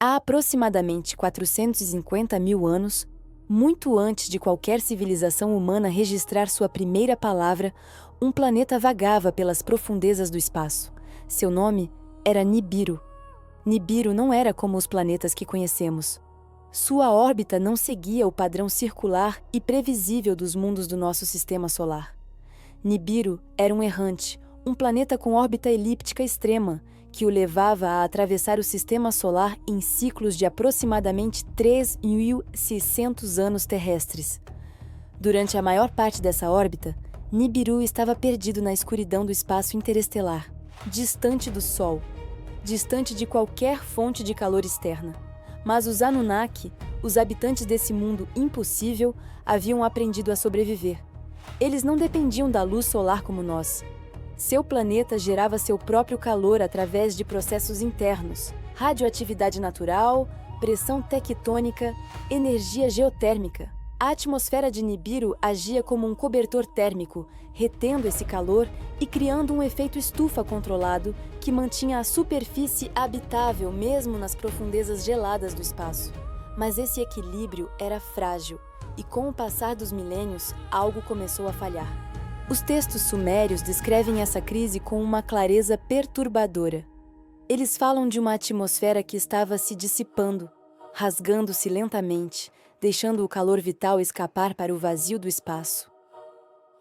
Há aproximadamente 450 mil anos, muito antes de qualquer civilização humana registrar sua primeira palavra, um planeta vagava pelas profundezas do espaço. Seu nome era Nibiru. Nibiru não era como os planetas que conhecemos. Sua órbita não seguia o padrão circular e previsível dos mundos do nosso sistema solar. Nibiru era um errante, um planeta com órbita elíptica extrema, que o levava a atravessar o sistema solar em ciclos de aproximadamente 3.600 anos terrestres. Durante a maior parte dessa órbita, Nibiru estava perdido na escuridão do espaço interestelar, distante do Sol, distante de qualquer fonte de calor externa. Mas os Anunnaki, os habitantes desse mundo impossível, haviam aprendido a sobreviver. Eles não dependiam da luz solar como nós. Seu planeta gerava seu próprio calor através de processos internos, radioatividade natural, pressão tectônica, energia geotérmica. A atmosfera de Nibiru agia como um cobertor térmico, retendo esse calor e criando um efeito estufa controlado que mantinha a superfície habitável mesmo nas profundezas geladas do espaço. Mas esse equilíbrio era frágil e, com o passar dos milênios, algo começou a falhar. Os textos sumérios descrevem essa crise com uma clareza perturbadora. Eles falam de uma atmosfera que estava se dissipando, rasgando-se lentamente, deixando o calor vital escapar para o vazio do espaço.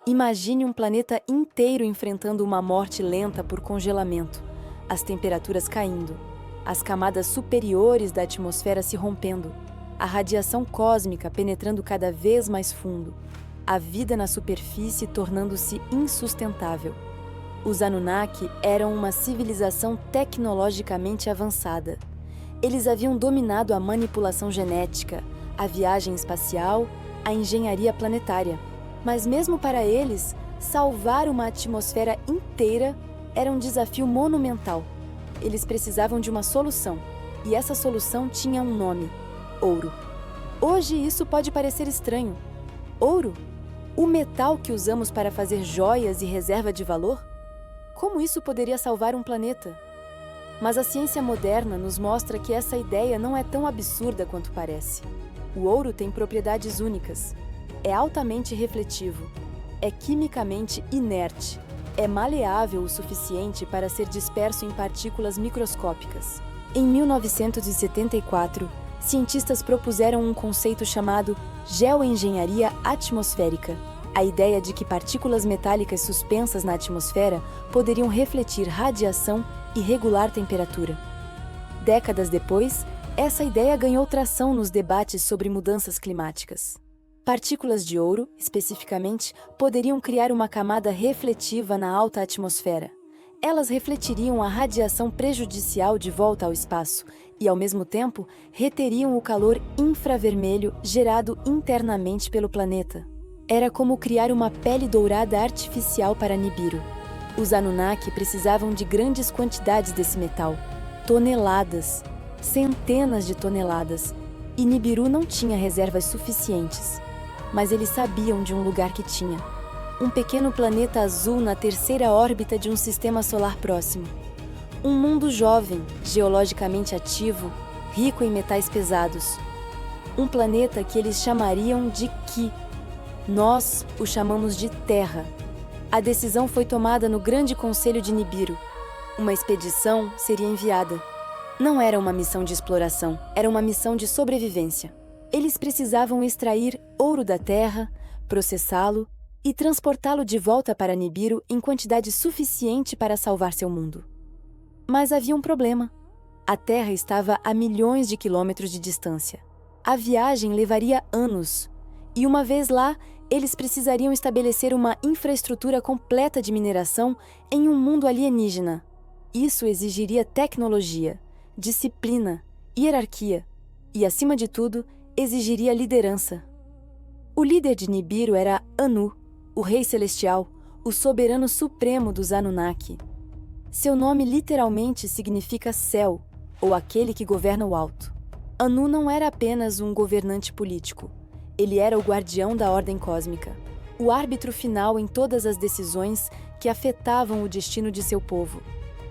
Imagine um planeta inteiro enfrentando uma morte lenta por congelamento, as temperaturas caindo, as camadas superiores da atmosfera se rompendo, a radiação cósmica penetrando cada vez mais fundo, a vida na superfície tornando-se insustentável. Os Anunnaki eram uma civilização tecnologicamente avançada. Eles haviam dominado a manipulação genética, a viagem espacial, a engenharia planetária. Mas mesmo para eles, salvar uma atmosfera inteira era um desafio monumental. Eles precisavam de uma solução, e essa solução tinha um nome: ouro. Hoje isso pode parecer estranho. Ouro? O metal que usamos para fazer joias e reserva de valor? Como isso poderia salvar um planeta? Mas a ciência moderna nos mostra que essa ideia não é tão absurda quanto parece. O ouro tem propriedades únicas. É altamente refletivo. É quimicamente inerte. É maleável o suficiente para ser disperso em partículas microscópicas. Em 1974, cientistas propuseram um conceito chamado geoengenharia atmosférica. A ideia de que partículas metálicas suspensas na atmosfera poderiam refletir radiação e regular temperatura. Décadas depois, essa ideia ganhou tração nos debates sobre mudanças climáticas. Partículas de ouro, especificamente, poderiam criar uma camada refletiva na alta atmosfera. Elas refletiriam a radiação prejudicial de volta ao espaço e, ao mesmo tempo, reteriam o calor infravermelho gerado internamente pelo planeta. Era como criar uma pele dourada artificial para Nibiru. Os Anunnaki precisavam de grandes quantidades desse metal, toneladas, centenas de toneladas, e Nibiru não tinha reservas suficientes. Mas eles sabiam de um lugar que tinha. Um pequeno planeta azul na terceira órbita de um sistema solar próximo. Um mundo jovem, geologicamente ativo, rico em metais pesados. Um planeta que eles chamariam de Ki. Nós o chamamos de Terra. A decisão foi tomada no Grande Conselho de Nibiru. Uma expedição seria enviada. Não era uma missão de exploração, era uma missão de sobrevivência. Eles precisavam extrair ouro da Terra, processá-lo e transportá-lo de volta para Nibiru em quantidade suficiente para salvar seu mundo. Mas havia um problema. A Terra estava a milhões de quilômetros de distância. A viagem levaria anos, e uma vez lá, eles precisariam estabelecer uma infraestrutura completa de mineração em um mundo alienígena. Isso exigiria tecnologia, disciplina, hierarquia e, acima de tudo, exigiria liderança. O líder de Nibiru era Anu, o Rei Celestial, o soberano supremo dos Anunnaki. Seu nome literalmente significa céu, ou aquele que governa o alto. Anu não era apenas um governante político. Ele era o guardião da ordem cósmica, o árbitro final em todas as decisões que afetavam o destino de seu povo.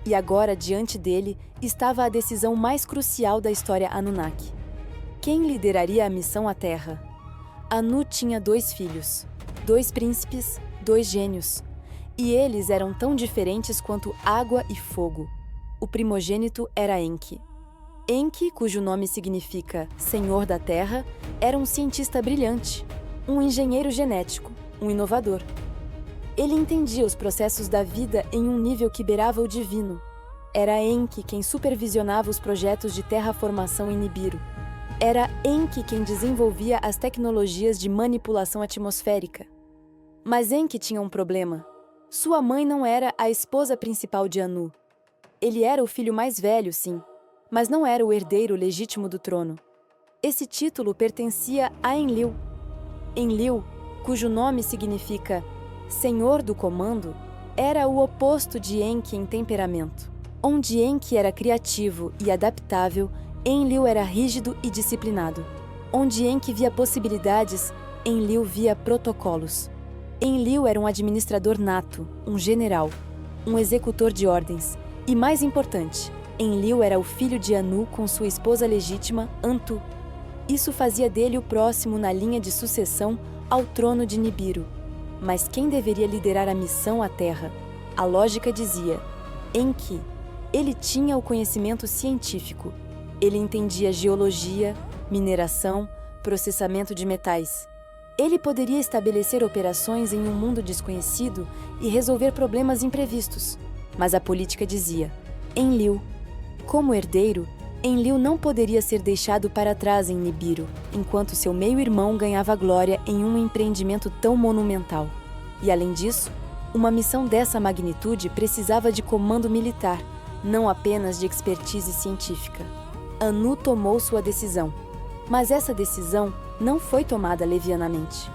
E agora, diante dele, estava a decisão mais crucial da história Anunnaki. Quem lideraria a missão à Terra? Anu tinha 2 filhos, 2 príncipes, 2 gênios. E eles eram tão diferentes quanto água e fogo. O primogênito era Enki. Enki, cujo nome significa Senhor da Terra, era um cientista brilhante, um engenheiro genético, um inovador. Ele entendia os processos da vida em um nível que beirava o divino. Era Enki quem supervisionava os projetos de terraformação em Nibiru. Era Enki quem desenvolvia as tecnologias de manipulação atmosférica. Mas Enki tinha um problema. Sua mãe não era a esposa principal de Anu. Ele era o filho mais velho, sim, mas não era o herdeiro legítimo do trono. Esse título pertencia a Enlil. Enlil, cujo nome significa Senhor do Comando, era o oposto de Enki em temperamento. Onde Enki era criativo e adaptável, Enlil era rígido e disciplinado. Onde Enki via possibilidades, Enlil via protocolos. Enlil era um administrador nato, um general, um executor de ordens. E mais importante, Enlil era o filho de Anu com sua esposa legítima, Antu. Isso fazia dele o próximo na linha de sucessão ao trono de Nibiru. Mas quem deveria liderar a missão à Terra? A lógica dizia: Enki. Ele tinha o conhecimento científico. Ele entendia geologia, mineração, processamento de metais. Ele poderia estabelecer operações em um mundo desconhecido e resolver problemas imprevistos. Mas a política dizia: Enlil. Como herdeiro, Enlil não poderia ser deixado para trás em Nibiru, enquanto seu meio-irmão ganhava glória em um empreendimento tão monumental. E além disso, uma missão dessa magnitude precisava de comando militar, não apenas de expertise científica. Anu tomou sua decisão. Mas essa decisão não foi tomada levianamente.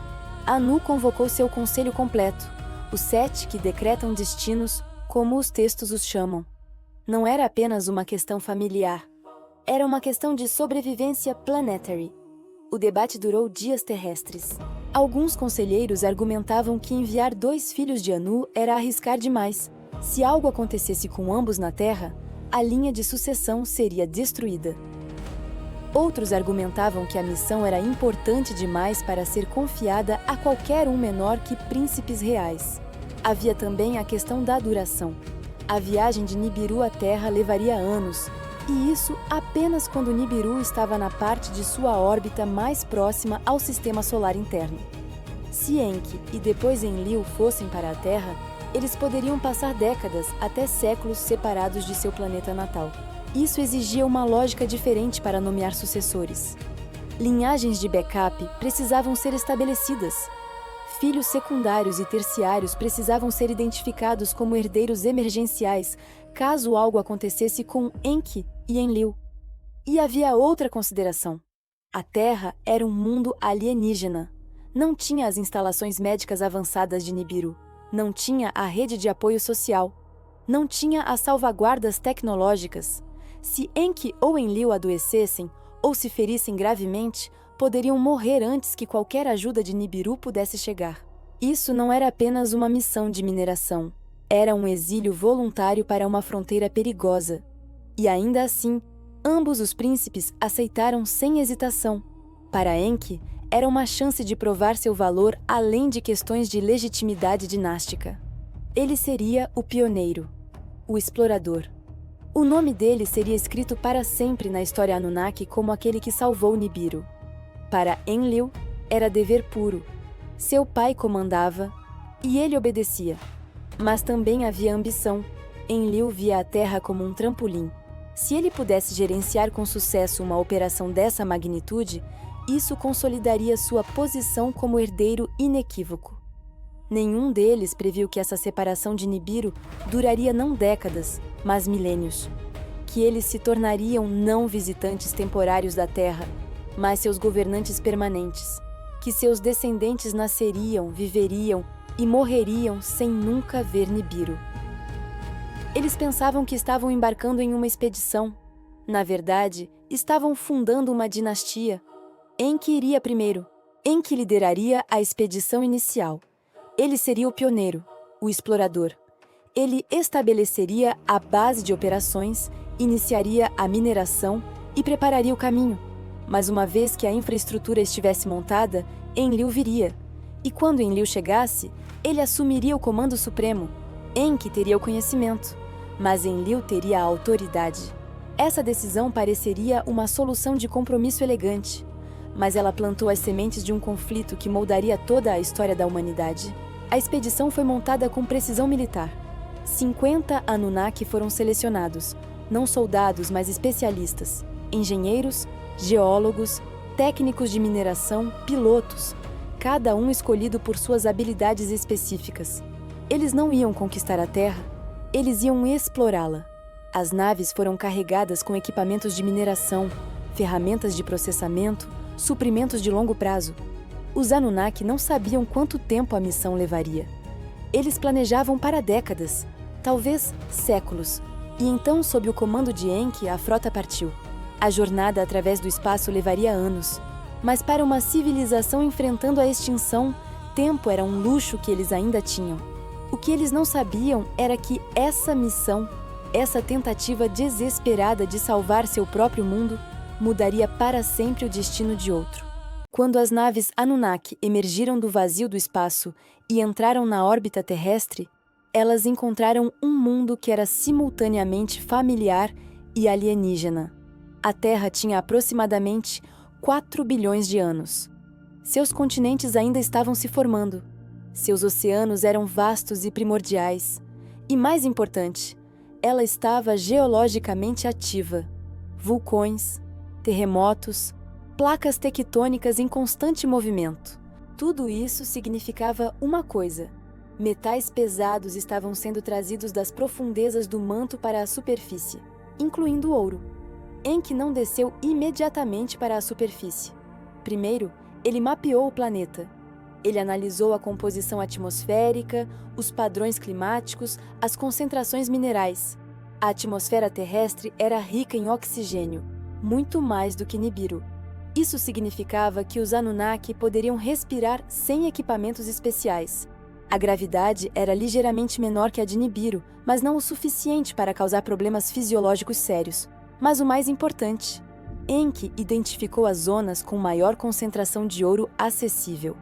Anu convocou seu conselho completo, os 7 que decretam destinos, como os textos os chamam. Não era apenas uma questão familiar. Era uma questão de sobrevivência planetary. O debate durou dias terrestres. Alguns conselheiros argumentavam que enviar 2 filhos de Anu era arriscar demais. Se algo acontecesse com ambos na Terra, a linha de sucessão seria destruída. Outros argumentavam que a missão era importante demais para ser confiada a qualquer um menor que príncipes reais. Havia também a questão da duração. A viagem de Nibiru à Terra levaria anos, e isso apenas quando Nibiru estava na parte de sua órbita mais próxima ao sistema solar interno. Se Enki e depois Enlil fossem para a Terra, eles poderiam passar décadas até séculos separados de seu planeta natal. Isso exigia uma lógica diferente para nomear sucessores. Linhagens de backup precisavam ser estabelecidas. Filhos secundários e terciários precisavam ser identificados como herdeiros emergenciais caso algo acontecesse com Enki e Enlil. E havia outra consideração. A Terra era um mundo alienígena. Não tinha as instalações médicas avançadas de Nibiru. Não tinha a rede de apoio social. Não tinha as salvaguardas tecnológicas. Se Enki ou Enlil adoecessem ou se ferissem gravemente, poderiam morrer antes que qualquer ajuda de Nibiru pudesse chegar. Isso não era apenas uma missão de mineração. Era um exílio voluntário para uma fronteira perigosa. E ainda assim, ambos os príncipes aceitaram sem hesitação. Para Enki, era uma chance de provar seu valor além de questões de legitimidade dinástica. Ele seria o pioneiro, o explorador. O nome dele seria escrito para sempre na história Anunnaki como aquele que salvou Nibiru. Para Enlil, era dever puro. Seu pai comandava e ele obedecia. Mas também havia ambição. Enlil via a Terra como um trampolim. Se ele pudesse gerenciar com sucesso uma operação dessa magnitude, isso consolidaria sua posição como herdeiro inequívoco. Nenhum deles previu que essa separação de Nibiru duraria não décadas, mas milênios. Que eles se tornariam não visitantes temporários da Terra, mas seus governantes permanentes. Que seus descendentes nasceriam, viveriam e morreriam sem nunca ver Nibiru. Eles pensavam que estavam embarcando em uma expedição. Na verdade, estavam fundando uma dinastia. Enki iria primeiro. Enki lideraria a expedição inicial. Ele seria o pioneiro, o explorador. Ele estabeleceria a base de operações, iniciaria a mineração e prepararia o caminho. Mas uma vez que a infraestrutura estivesse montada, Enlil viria. E quando Enlil chegasse, ele assumiria o comando supremo. Enki teria o conhecimento, mas Enlil teria a autoridade. Essa decisão pareceria uma solução de compromisso elegante, mas ela plantou as sementes de um conflito que moldaria toda a história da humanidade. A expedição foi montada com precisão militar. 50 Anunnaki foram selecionados, não soldados, mas especialistas, engenheiros, geólogos, técnicos de mineração, pilotos, cada um escolhido por suas habilidades específicas. Eles não iam conquistar a Terra, eles iam explorá-la. As naves foram carregadas com equipamentos de mineração, ferramentas de processamento, suprimentos de longo prazo. Os Anunnaki não sabiam quanto tempo a missão levaria. Eles planejavam para décadas, talvez séculos, e então, sob o comando de Enki, a frota partiu. A jornada através do espaço levaria anos, mas para uma civilização enfrentando a extinção, tempo era um luxo que eles ainda tinham. O que eles não sabiam era que essa missão, essa tentativa desesperada de salvar seu próprio mundo, mudaria para sempre o destino de outro. Quando as naves Anunnaki emergiram do vazio do espaço e entraram na órbita terrestre, elas encontraram um mundo que era simultaneamente familiar e alienígena. A Terra tinha aproximadamente 4 bilhões de anos. Seus continentes ainda estavam se formando. Seus oceanos eram vastos e primordiais. E mais importante, ela estava geologicamente ativa. Vulcões, terremotos, placas tectônicas em constante movimento. Tudo isso significava uma coisa: metais pesados estavam sendo trazidos das profundezas do manto para a superfície, incluindo o ouro. Enki não desceu imediatamente para a superfície. Primeiro, ele mapeou o planeta. Ele analisou a composição atmosférica, os padrões climáticos, as concentrações minerais. A atmosfera terrestre era rica em oxigênio, muito mais do que Nibiru. Isso significava que os Anunnaki poderiam respirar sem equipamentos especiais. A gravidade era ligeiramente menor que a de Nibiru, mas não o suficiente para causar problemas fisiológicos sérios. Mas o mais importante, Enki identificou as zonas com maior concentração de ouro acessível.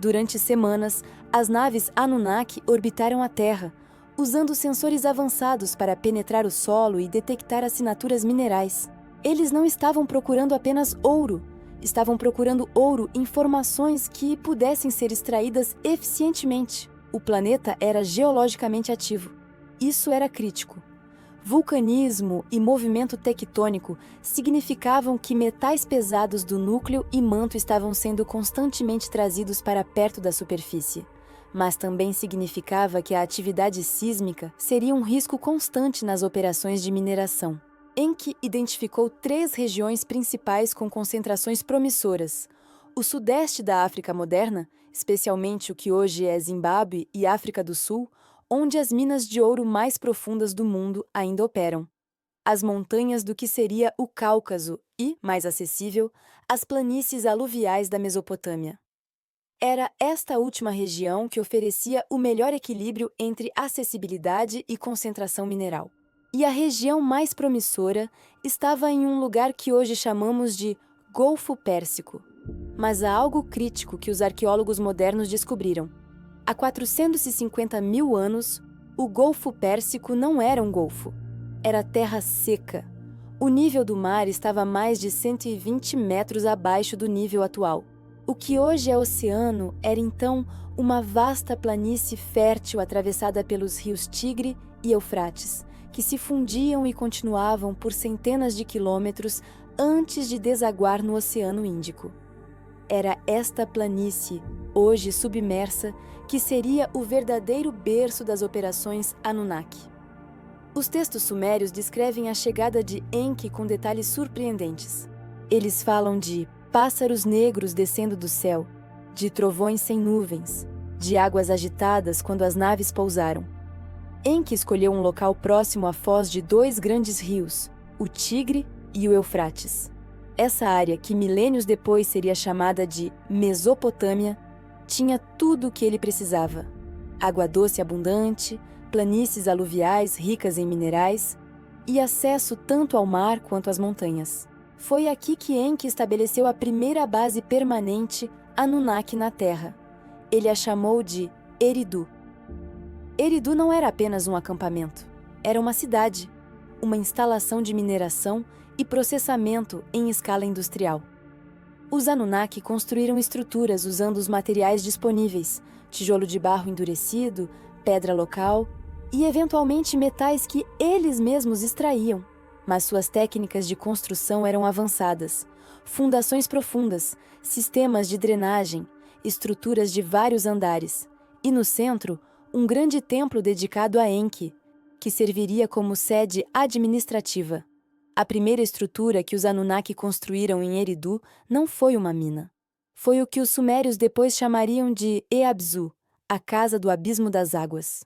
Durante semanas, as naves Anunnaki orbitaram a Terra, usando sensores avançados para penetrar o solo e detectar assinaturas minerais. Eles não estavam procurando apenas ouro, estavam procurando ouro em formações que pudessem ser extraídas eficientemente. O planeta era geologicamente ativo. Isso era crítico. Vulcanismo e movimento tectônico significavam que metais pesados do núcleo e manto estavam sendo constantemente trazidos para perto da superfície. Mas também significava que a atividade sísmica seria um risco constante nas operações de mineração. Enki identificou 3 regiões principais com concentrações promissoras: o sudeste da África moderna, especialmente o que hoje é Zimbábue e África do Sul, onde as minas de ouro mais profundas do mundo ainda operam; as montanhas do que seria o Cáucaso e, mais acessível, as planícies aluviais da Mesopotâmia. Era esta última região que oferecia o melhor equilíbrio entre acessibilidade e concentração mineral. E a região mais promissora estava em um lugar que hoje chamamos de Golfo Pérsico. Mas há algo crítico que os arqueólogos modernos descobriram. Há 450 mil anos, o Golfo Pérsico não era um golfo. Era terra seca. O nível do mar estava mais de 120 metros abaixo do nível atual. O que hoje é oceano era então uma vasta planície fértil atravessada pelos rios Tigre e Eufrates, que se fundiam e continuavam por centenas de quilômetros antes de desaguar no Oceano Índico. Era esta planície, hoje submersa, que seria o verdadeiro berço das operações Anunnaki. Os textos sumérios descrevem a chegada de Enki com detalhes surpreendentes. Eles falam de pássaros negros descendo do céu, de trovões sem nuvens, de águas agitadas quando as naves pousaram. Enki escolheu um local próximo à foz de 2 grandes rios, o Tigre e o Eufrates. Essa área, que milênios depois seria chamada de Mesopotâmia, tinha tudo o que ele precisava: água doce abundante, planícies aluviais ricas em minerais e acesso tanto ao mar quanto às montanhas. Foi aqui que Enki estabeleceu a primeira base permanente Anunnaki na Terra. Ele a chamou de Eridu. Eridu não era apenas um acampamento, era uma cidade, uma instalação de mineração e processamento em escala industrial. Os Anunnaki construíram estruturas usando os materiais disponíveis, tijolo de barro endurecido, pedra local e, eventualmente, metais que eles mesmos extraíam. Mas suas técnicas de construção eram avançadas. Fundações profundas, sistemas de drenagem, estruturas de vários andares. E no centro, um grande templo dedicado a Enki, que serviria como sede administrativa. A primeira estrutura que os Anunnaki construíram em Eridu não foi uma mina. Foi o que os sumérios depois chamariam de Eabzu, a Casa do Abismo das Águas.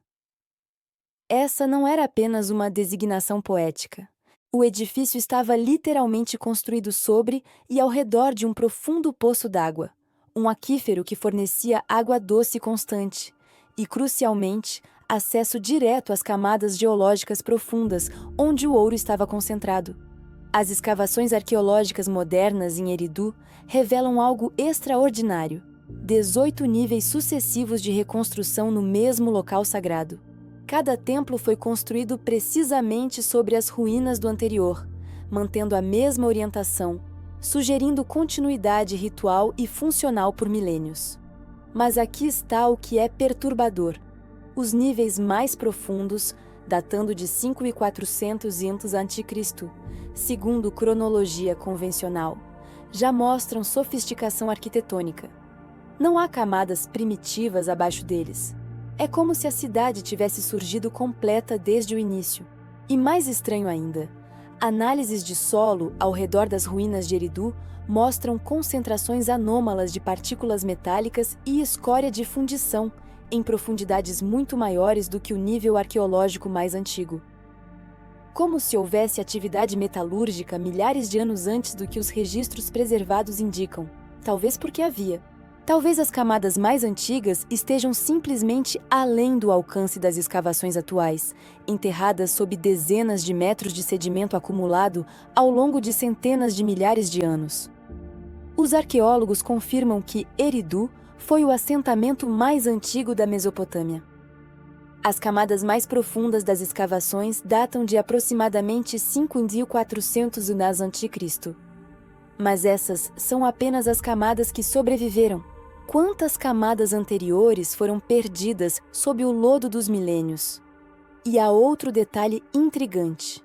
Essa não era apenas uma designação poética. O edifício estava literalmente construído sobre e ao redor de um profundo poço d'água, um aquífero que fornecia água doce constante e, crucialmente, acesso direto às camadas geológicas profundas onde o ouro estava concentrado. As escavações arqueológicas modernas em Eridu revelam algo extraordinário: 18 níveis sucessivos de reconstrução no mesmo local sagrado. Cada templo foi construído precisamente sobre as ruínas do anterior, mantendo a mesma orientação, sugerindo continuidade ritual e funcional por milênios. Mas aqui está o que é perturbador. Os níveis mais profundos, datando de 5.400 a.C., segundo cronologia convencional, já mostram sofisticação arquitetônica. Não há camadas primitivas abaixo deles. É como se a cidade tivesse surgido completa desde o início. E mais estranho ainda, análises de solo ao redor das ruínas de Eridu mostram concentrações anômalas de partículas metálicas e escória de fundição, em profundidades muito maiores do que o nível arqueológico mais antigo. Como se houvesse atividade metalúrgica milhares de anos antes do que os registros preservados indicam. Talvez porque havia. Talvez as camadas mais antigas estejam simplesmente além do alcance das escavações atuais, enterradas sob dezenas de metros de sedimento acumulado ao longo de centenas de milhares de anos. Os arqueólogos confirmam que Eridu foi o assentamento mais antigo da Mesopotâmia. As camadas mais profundas das escavações datam de aproximadamente 5.400 a.C. Mas essas são apenas as camadas que sobreviveram. Quantas camadas anteriores foram perdidas sob o lodo dos milênios? E há outro detalhe intrigante.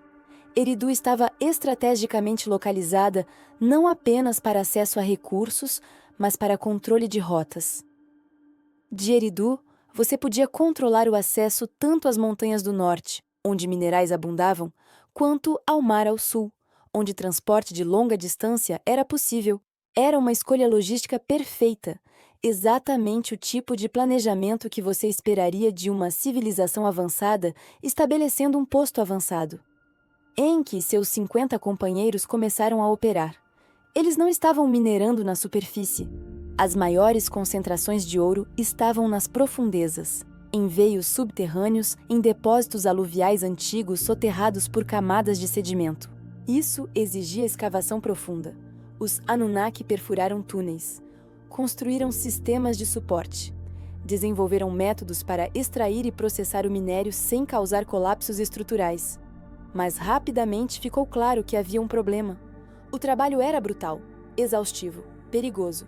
Eridu estava estrategicamente localizada não apenas para acesso a recursos, mas para controle de rotas. De Eridu, você podia controlar o acesso tanto às montanhas do norte, onde minerais abundavam, quanto ao mar ao sul, onde transporte de longa distância era possível. Era uma escolha logística perfeita, exatamente o tipo de planejamento que você esperaria de uma civilização avançada estabelecendo um posto avançado. Enki e seus 50 companheiros começaram a operar. Eles não estavam minerando na superfície. As maiores concentrações de ouro estavam nas profundezas, em veios subterrâneos, em depósitos aluviais antigos soterrados por camadas de sedimento. Isso exigia escavação profunda. Os Anunnaki perfuraram túneis, construíram sistemas de suporte, desenvolveram métodos para extrair e processar o minério sem causar colapsos estruturais. Mas rapidamente ficou claro que havia um problema. O trabalho era brutal, exaustivo, perigoso.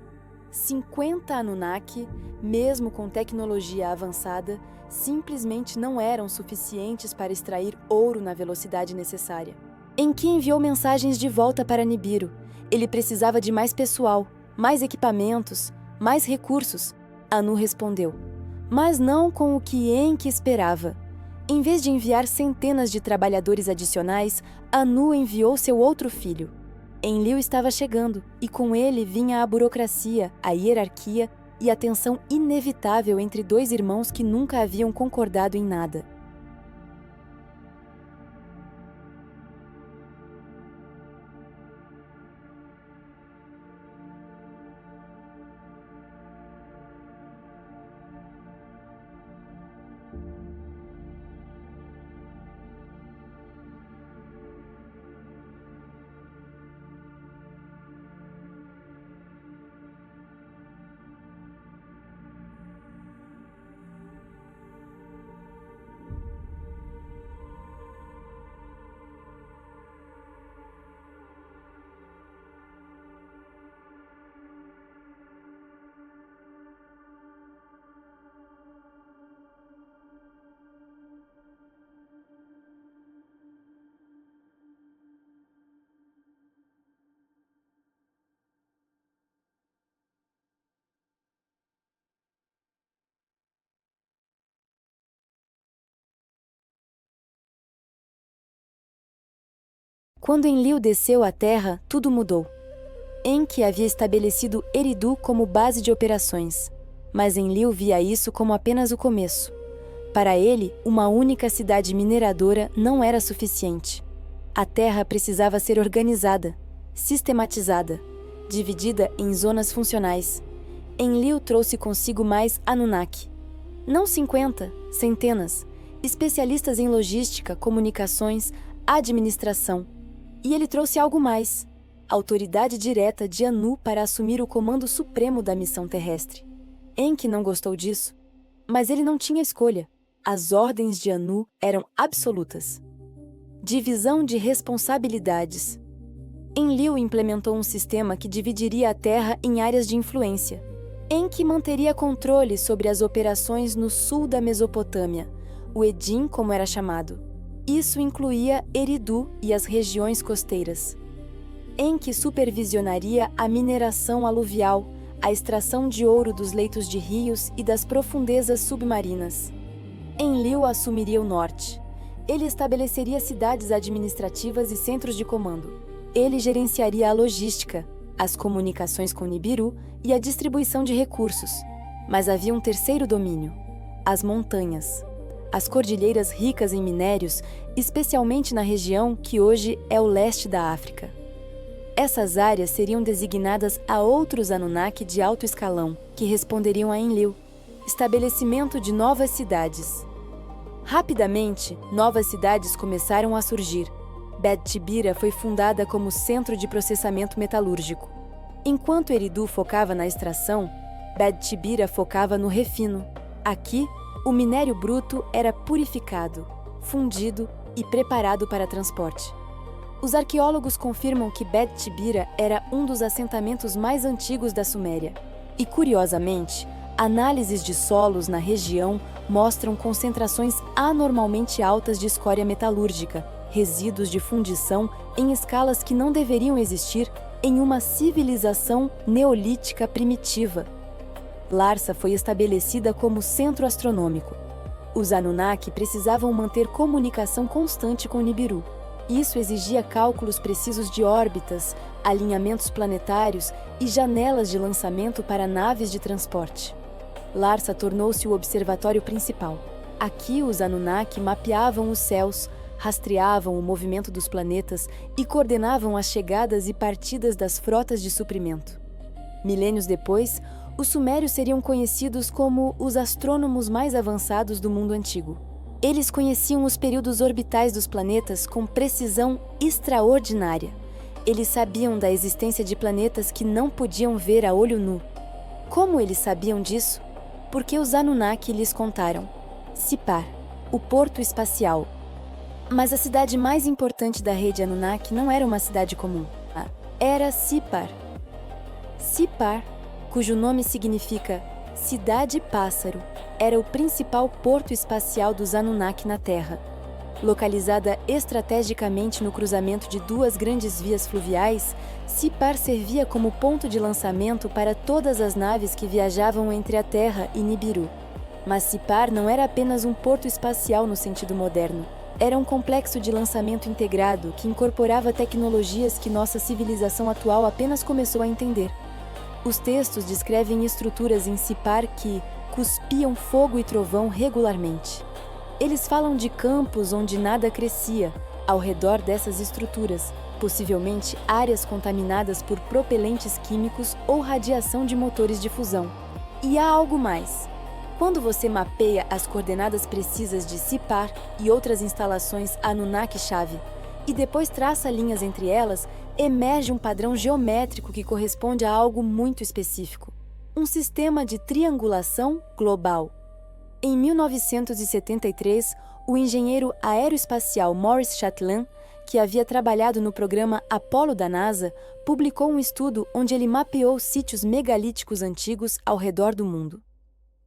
50 Anunnaki, mesmo com tecnologia avançada, simplesmente não eram suficientes para extrair ouro na velocidade necessária. Enki enviou mensagens de volta para Nibiru. Ele precisava de mais pessoal, mais equipamentos, mais recursos. Anu respondeu, mas não com o que Enki esperava. Em vez de enviar centenas de trabalhadores adicionais, Anu enviou seu outro filho. Enlil estava chegando, e com ele vinha a burocracia, a hierarquia e a tensão inevitável entre dois irmãos que nunca haviam concordado em nada. Quando Enlil desceu à Terra, tudo mudou. Enki havia estabelecido Eridu como base de operações, mas Enlil via isso como apenas o começo. Para ele, uma única cidade mineradora não era suficiente. A Terra precisava ser organizada, sistematizada, dividida em zonas funcionais. Enlil trouxe consigo mais Anunnaki. Não 50, centenas, especialistas em logística, comunicações, administração. E ele trouxe algo mais: a autoridade direta de Anu para assumir o comando supremo da missão terrestre. Enki não gostou disso, mas ele não tinha escolha. As ordens de Anu eram absolutas. Divisão de responsabilidades. Enlil implementou um sistema que dividiria a Terra em áreas de influência. Enki manteria controle sobre as operações no sul da Mesopotâmia, o Edim, como era chamado. Isso incluía Eridu e as regiões costeiras. Enki supervisionaria a mineração aluvial, a extração de ouro dos leitos de rios e das profundezas submarinas. Enlil assumiria o norte. Ele estabeleceria cidades administrativas e centros de comando. Ele gerenciaria a logística, as comunicações com Nibiru e a distribuição de recursos. Mas havia um terceiro domínio: as montanhas. As cordilheiras ricas em minérios, especialmente na região que hoje é o leste da África. Essas áreas seriam designadas a outros Anunnaki de alto escalão, que responderiam a Enlil: estabelecimento de novas cidades. Rapidamente, novas cidades começaram a surgir. Bet-Tibira foi fundada como centro de processamento metalúrgico. Enquanto Eridu focava na extração, Bet-Tibira focava no refino. Aqui, o minério bruto era purificado, fundido e preparado para transporte. Os arqueólogos confirmam que Bet-Tibira era um dos assentamentos mais antigos da Suméria. E, curiosamente, análises de solos na região mostram concentrações anormalmente altas de escória metalúrgica, resíduos de fundição em escalas que não deveriam existir em uma civilização neolítica primitiva. Larsa foi estabelecida como centro astronômico. Os Anunnaki precisavam manter comunicação constante com Nibiru. Isso exigia cálculos precisos de órbitas, alinhamentos planetários e janelas de lançamento para naves de transporte. Larsa tornou-se o observatório principal. Aqui, os Anunnaki mapeavam os céus, rastreavam o movimento dos planetas e coordenavam as chegadas e partidas das frotas de suprimento. Milênios depois, os sumérios seriam conhecidos como os astrônomos mais avançados do mundo antigo. Eles conheciam os períodos orbitais dos planetas com precisão extraordinária. Eles sabiam da existência de planetas que não podiam ver a olho nu. Como eles sabiam disso? Porque os Anunnaki lhes contaram. Sipar, o porto espacial. Mas a cidade mais importante da rede Anunnaki não era uma cidade comum. Era Sipar. Sipar, cujo nome significa cidade-pássaro, era o principal porto espacial dos Anunnaki na Terra. Localizada estrategicamente no cruzamento de duas grandes vias fluviais, Sipar servia como ponto de lançamento para todas as naves que viajavam entre a Terra e Nibiru. Mas Sipar não era apenas um porto espacial no sentido moderno. Era um complexo de lançamento integrado que incorporava tecnologias que nossa civilização atual apenas começou a entender. Os textos descrevem estruturas em Sipar que cuspiam fogo e trovão regularmente. Eles falam de campos onde nada crescia, ao redor dessas estruturas, possivelmente áreas contaminadas por propelentes químicos ou radiação de motores de fusão. E há algo mais. Quando você mapeia as coordenadas precisas de Sipar e outras instalações Anunnaki-chave, e depois traça linhas entre elas, emerge um padrão geométrico que corresponde a algo muito específico. Um sistema de triangulação global. Em 1973, o engenheiro aeroespacial Maurice Chatelain, que havia trabalhado no programa Apollo da NASA, publicou um estudo onde ele mapeou sítios megalíticos antigos ao redor do mundo.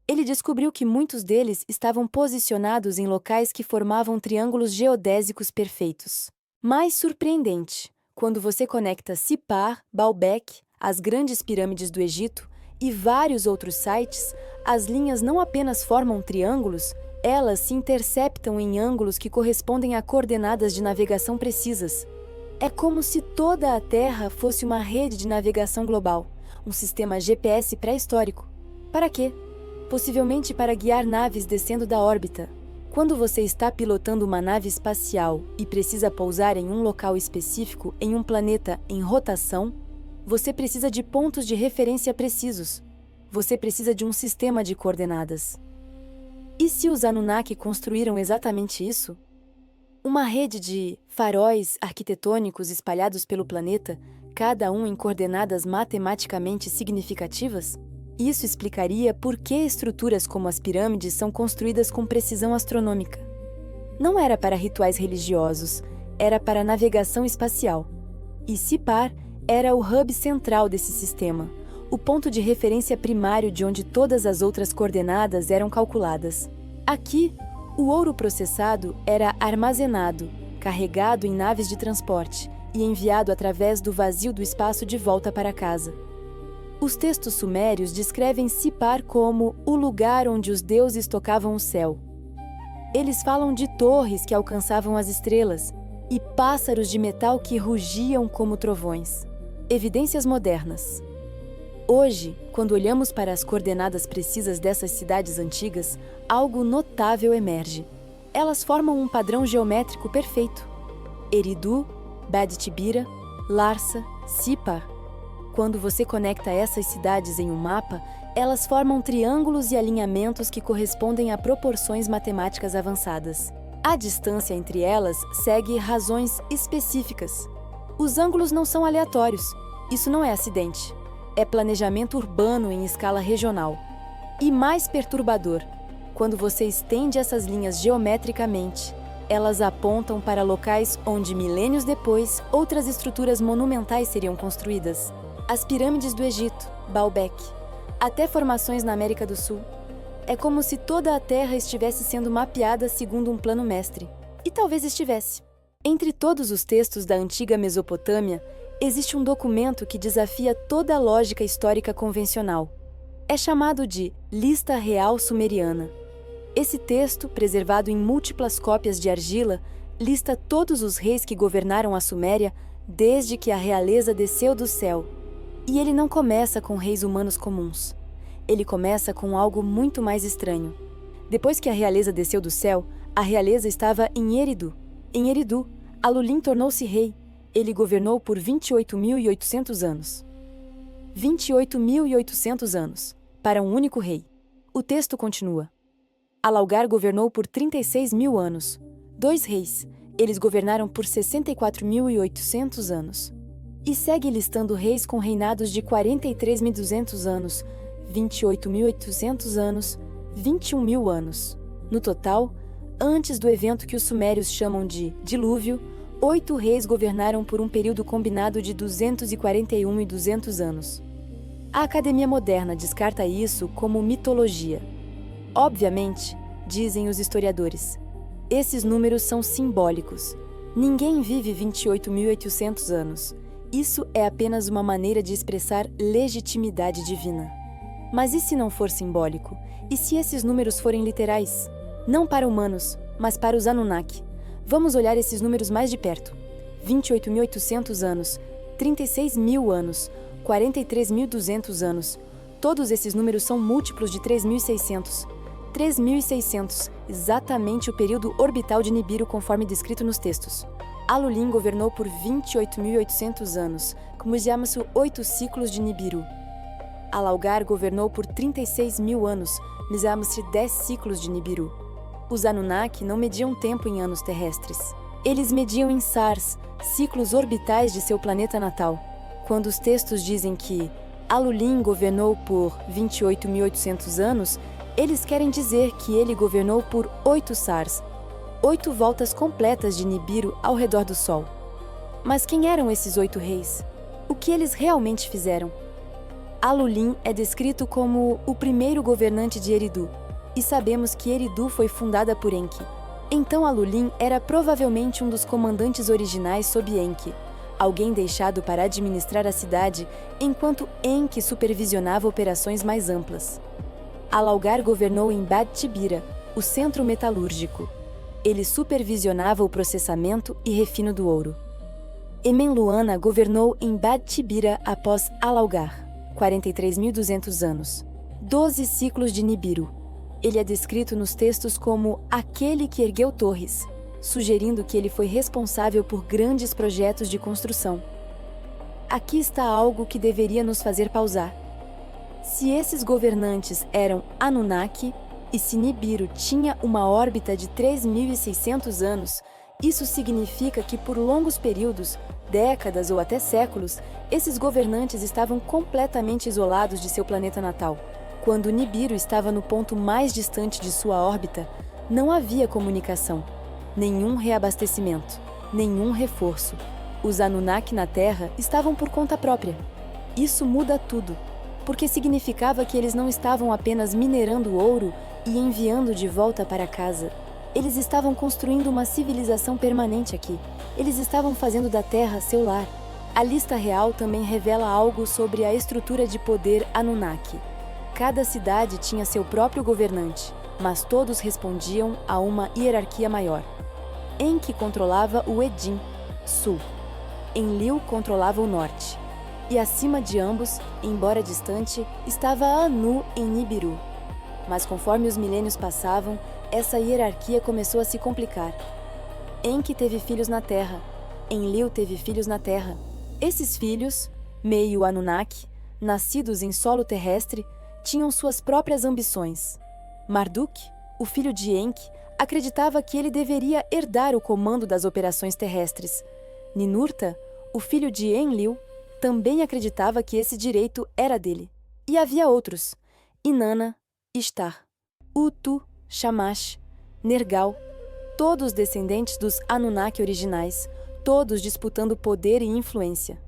Ele descobriu que muitos deles estavam posicionados em locais que formavam triângulos geodésicos perfeitos. Mais surpreendente, quando você conecta Sipar, Baalbek, as grandes pirâmides do Egito e vários outros sites, as linhas não apenas formam triângulos, elas se interceptam em ângulos que correspondem a coordenadas de navegação precisas. É como se toda a Terra fosse uma rede de navegação global, um sistema GPS pré-histórico. Para quê? Possivelmente para guiar naves descendo da órbita. Quando você está pilotando uma nave espacial e precisa pousar em um local específico em um planeta em rotação, você precisa de pontos de referência precisos. Você precisa de um sistema de coordenadas. E se os Anunnaki construíram exatamente isso? Uma rede de faróis arquitetônicos espalhados pelo planeta, cada um em coordenadas matematicamente significativas? Isso explicaria por que estruturas como as pirâmides são construídas com precisão astronômica. Não era para rituais religiosos, era para navegação espacial. E Sipar era o hub central desse sistema, o ponto de referência primário de onde todas as outras coordenadas eram calculadas. Aqui, o ouro processado era armazenado, carregado em naves de transporte e enviado através do vazio do espaço de volta para casa. Os textos sumérios descrevem Sipar como o lugar onde os deuses tocavam o céu. Eles falam de torres que alcançavam as estrelas e pássaros de metal que rugiam como trovões. Evidências modernas. Hoje, quando olhamos para as coordenadas precisas dessas cidades antigas, algo notável emerge. Elas formam um padrão geométrico perfeito. Eridu, Bad-Tibira, Larsa, Sipar. Quando você conecta essas cidades em um mapa, elas formam triângulos e alinhamentos que correspondem a proporções matemáticas avançadas. A distância entre elas segue razões específicas. Os ângulos não são aleatórios. Isso não é acidente. É planejamento urbano em escala regional. E mais perturbador, quando você estende essas linhas geometricamente, elas apontam para locais onde, milênios depois, outras estruturas monumentais seriam construídas. As pirâmides do Egito, Baalbek, até formações na América do Sul. É como se toda a Terra estivesse sendo mapeada segundo um plano mestre. E talvez estivesse. Entre todos os textos da antiga Mesopotâmia, existe um documento que desafia toda a lógica histórica convencional. É chamado de Lista Real Sumeriana. Esse texto, preservado em múltiplas cópias de argila, lista todos os reis que governaram a Suméria desde que a realeza desceu do céu. E ele não começa com reis humanos comuns. Ele começa com algo muito mais estranho. Depois que a realeza desceu do céu, a realeza estava em Eridu. Em Eridu, Alulin tornou-se rei. Ele governou por 28.800 anos. 28.800 anos, para um único rei. O texto continua. Alaugar governou por 36.000 anos. 2 reis. Eles governaram por 64.800 anos. E segue listando reis com reinados de 43.200 anos, 28.800 anos, 21.000 anos. No total, antes do evento que os sumérios chamam de dilúvio, 8 reis governaram por um período combinado de 241.200 anos. A Academia Moderna descarta isso como mitologia. Obviamente, dizem os historiadores, esses números são simbólicos. Ninguém vive 28.800 anos. Isso é apenas uma maneira de expressar legitimidade divina. Mas e se não for simbólico? E se esses números forem literais? Não para humanos, mas para os Anunnaki. Vamos olhar esses números mais de perto. 28.800 anos, 36.000 anos, 43.200 anos. Todos esses números são múltiplos de 3.600. 3.600, exatamente o período orbital de Nibiru conforme descrito nos textos. Alulin governou por 28.800 anos, como chamamos 8 ciclos de Nibiru. Alaugar governou por 36.000 anos, chamamos 10 ciclos de Nibiru. Os Anunnaki não mediam tempo em anos terrestres. Eles mediam em SARS, ciclos orbitais de seu planeta natal. Quando os textos dizem que Alulin governou por 28.800 anos, eles querem dizer que ele governou por 8 SARS, 8 voltas completas de Nibiru ao redor do Sol. Mas quem eram esses 8 reis? O que eles realmente fizeram? Alulin é descrito como o primeiro governante de Eridu, e sabemos que Eridu foi fundada por Enki. Então Alulin era provavelmente um dos comandantes originais sob Enki, alguém deixado para administrar a cidade enquanto Enki supervisionava operações mais amplas. Alaugar governou em Bad-Tibira, o centro metalúrgico. Ele supervisionava o processamento e refino do ouro. Emenluana governou em Bad Tibira após Alaugar, 43.200 anos. 12 ciclos de Nibiru. Ele é descrito nos textos como aquele que ergueu torres, sugerindo que ele foi responsável por grandes projetos de construção. Aqui está algo que deveria nos fazer pausar. Se esses governantes eram Anunnaki, e se Nibiru tinha uma órbita de 3.600 anos, isso significa que por longos períodos, décadas ou até séculos, esses governantes estavam completamente isolados de seu planeta natal. Quando Nibiru estava no ponto mais distante de sua órbita, não havia comunicação, nenhum reabastecimento, nenhum reforço. Os Anunnaki na Terra estavam por conta própria. Isso muda tudo, porque significava que eles não estavam apenas minerando ouro e enviando de volta para casa. Eles estavam construindo uma civilização permanente aqui. Eles estavam fazendo da Terra seu lar. A lista real também revela algo sobre a estrutura de poder Anunnaki. Cada cidade tinha seu próprio governante, mas todos respondiam a uma hierarquia maior. Enki controlava o Edim, sul. Enlil controlava o norte. E acima de ambos, embora distante, estava Anu em Nibiru. Mas conforme os milênios passavam, essa hierarquia começou a se complicar. Enki teve filhos na Terra. Enlil teve filhos na Terra. Esses filhos, meio Anunnaki, nascidos em solo terrestre, tinham suas próprias ambições. Marduk, o filho de Enki, acreditava que ele deveria herdar o comando das operações terrestres. Ninurta, o filho de Enlil, também acreditava que esse direito era dele. E havia outros: Inanna, Ishtar, Utu, Shamash, Nergal, todos descendentes dos Anunnaki originais, todos disputando poder e influência.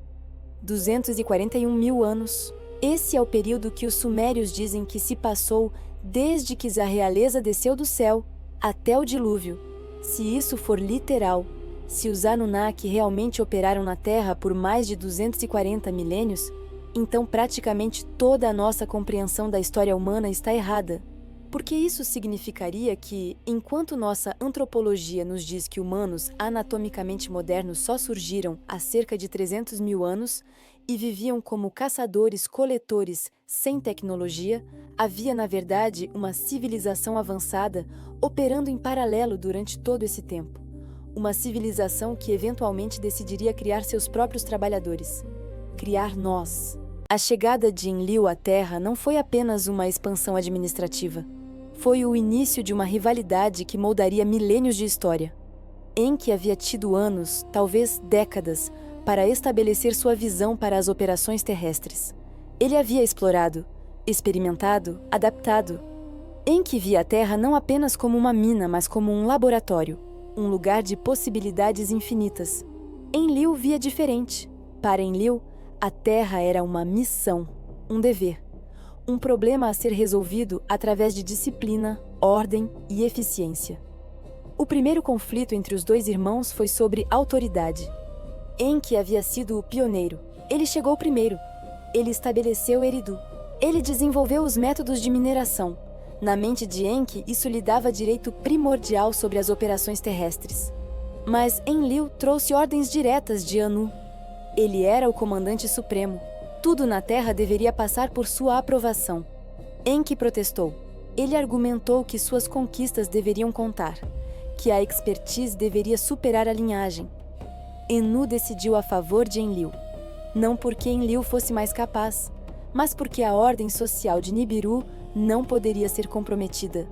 241 mil anos. Esse é o período que os sumérios dizem que se passou desde que a realeza desceu do céu até o dilúvio. Se isso for literal, se os Anunnaki realmente operaram na Terra por mais de 240 milênios, então praticamente toda a nossa compreensão da história humana está errada. Porque isso significaria que, enquanto nossa antropologia nos diz que humanos anatomicamente modernos só surgiram há cerca de 300 mil anos e viviam como caçadores-coletores sem tecnologia, havia, na verdade, uma civilização avançada operando em paralelo durante todo esse tempo. Uma civilização que eventualmente decidiria criar seus próprios trabalhadores. Criar nós. A chegada de Enlil à Terra não foi apenas uma expansão administrativa. Foi o início de uma rivalidade que moldaria milênios de história. Enki havia tido anos, talvez décadas, para estabelecer sua visão para as operações terrestres. Ele havia explorado, experimentado, adaptado. Enki via a Terra não apenas como uma mina, mas como um laboratório, um lugar de possibilidades infinitas. Enlil via diferente. Para Enlil, a Terra era uma missão, um dever. Um problema a ser resolvido através de disciplina, ordem e eficiência. O primeiro conflito entre os dois irmãos foi sobre autoridade. Enki havia sido o pioneiro. Ele chegou primeiro. Ele estabeleceu Eridu. Ele desenvolveu os métodos de mineração. Na mente de Enki, isso lhe dava direito primordial sobre as operações terrestres. Mas Enlil trouxe ordens diretas de Anu. Ele era o comandante supremo. Tudo na Terra deveria passar por sua aprovação. Enki protestou. Ele argumentou que suas conquistas deveriam contar, que a expertise deveria superar a linhagem. Enu decidiu a favor de Enlil. Não porque Enlil fosse mais capaz, mas porque a ordem social de Nibiru não poderia ser comprometida.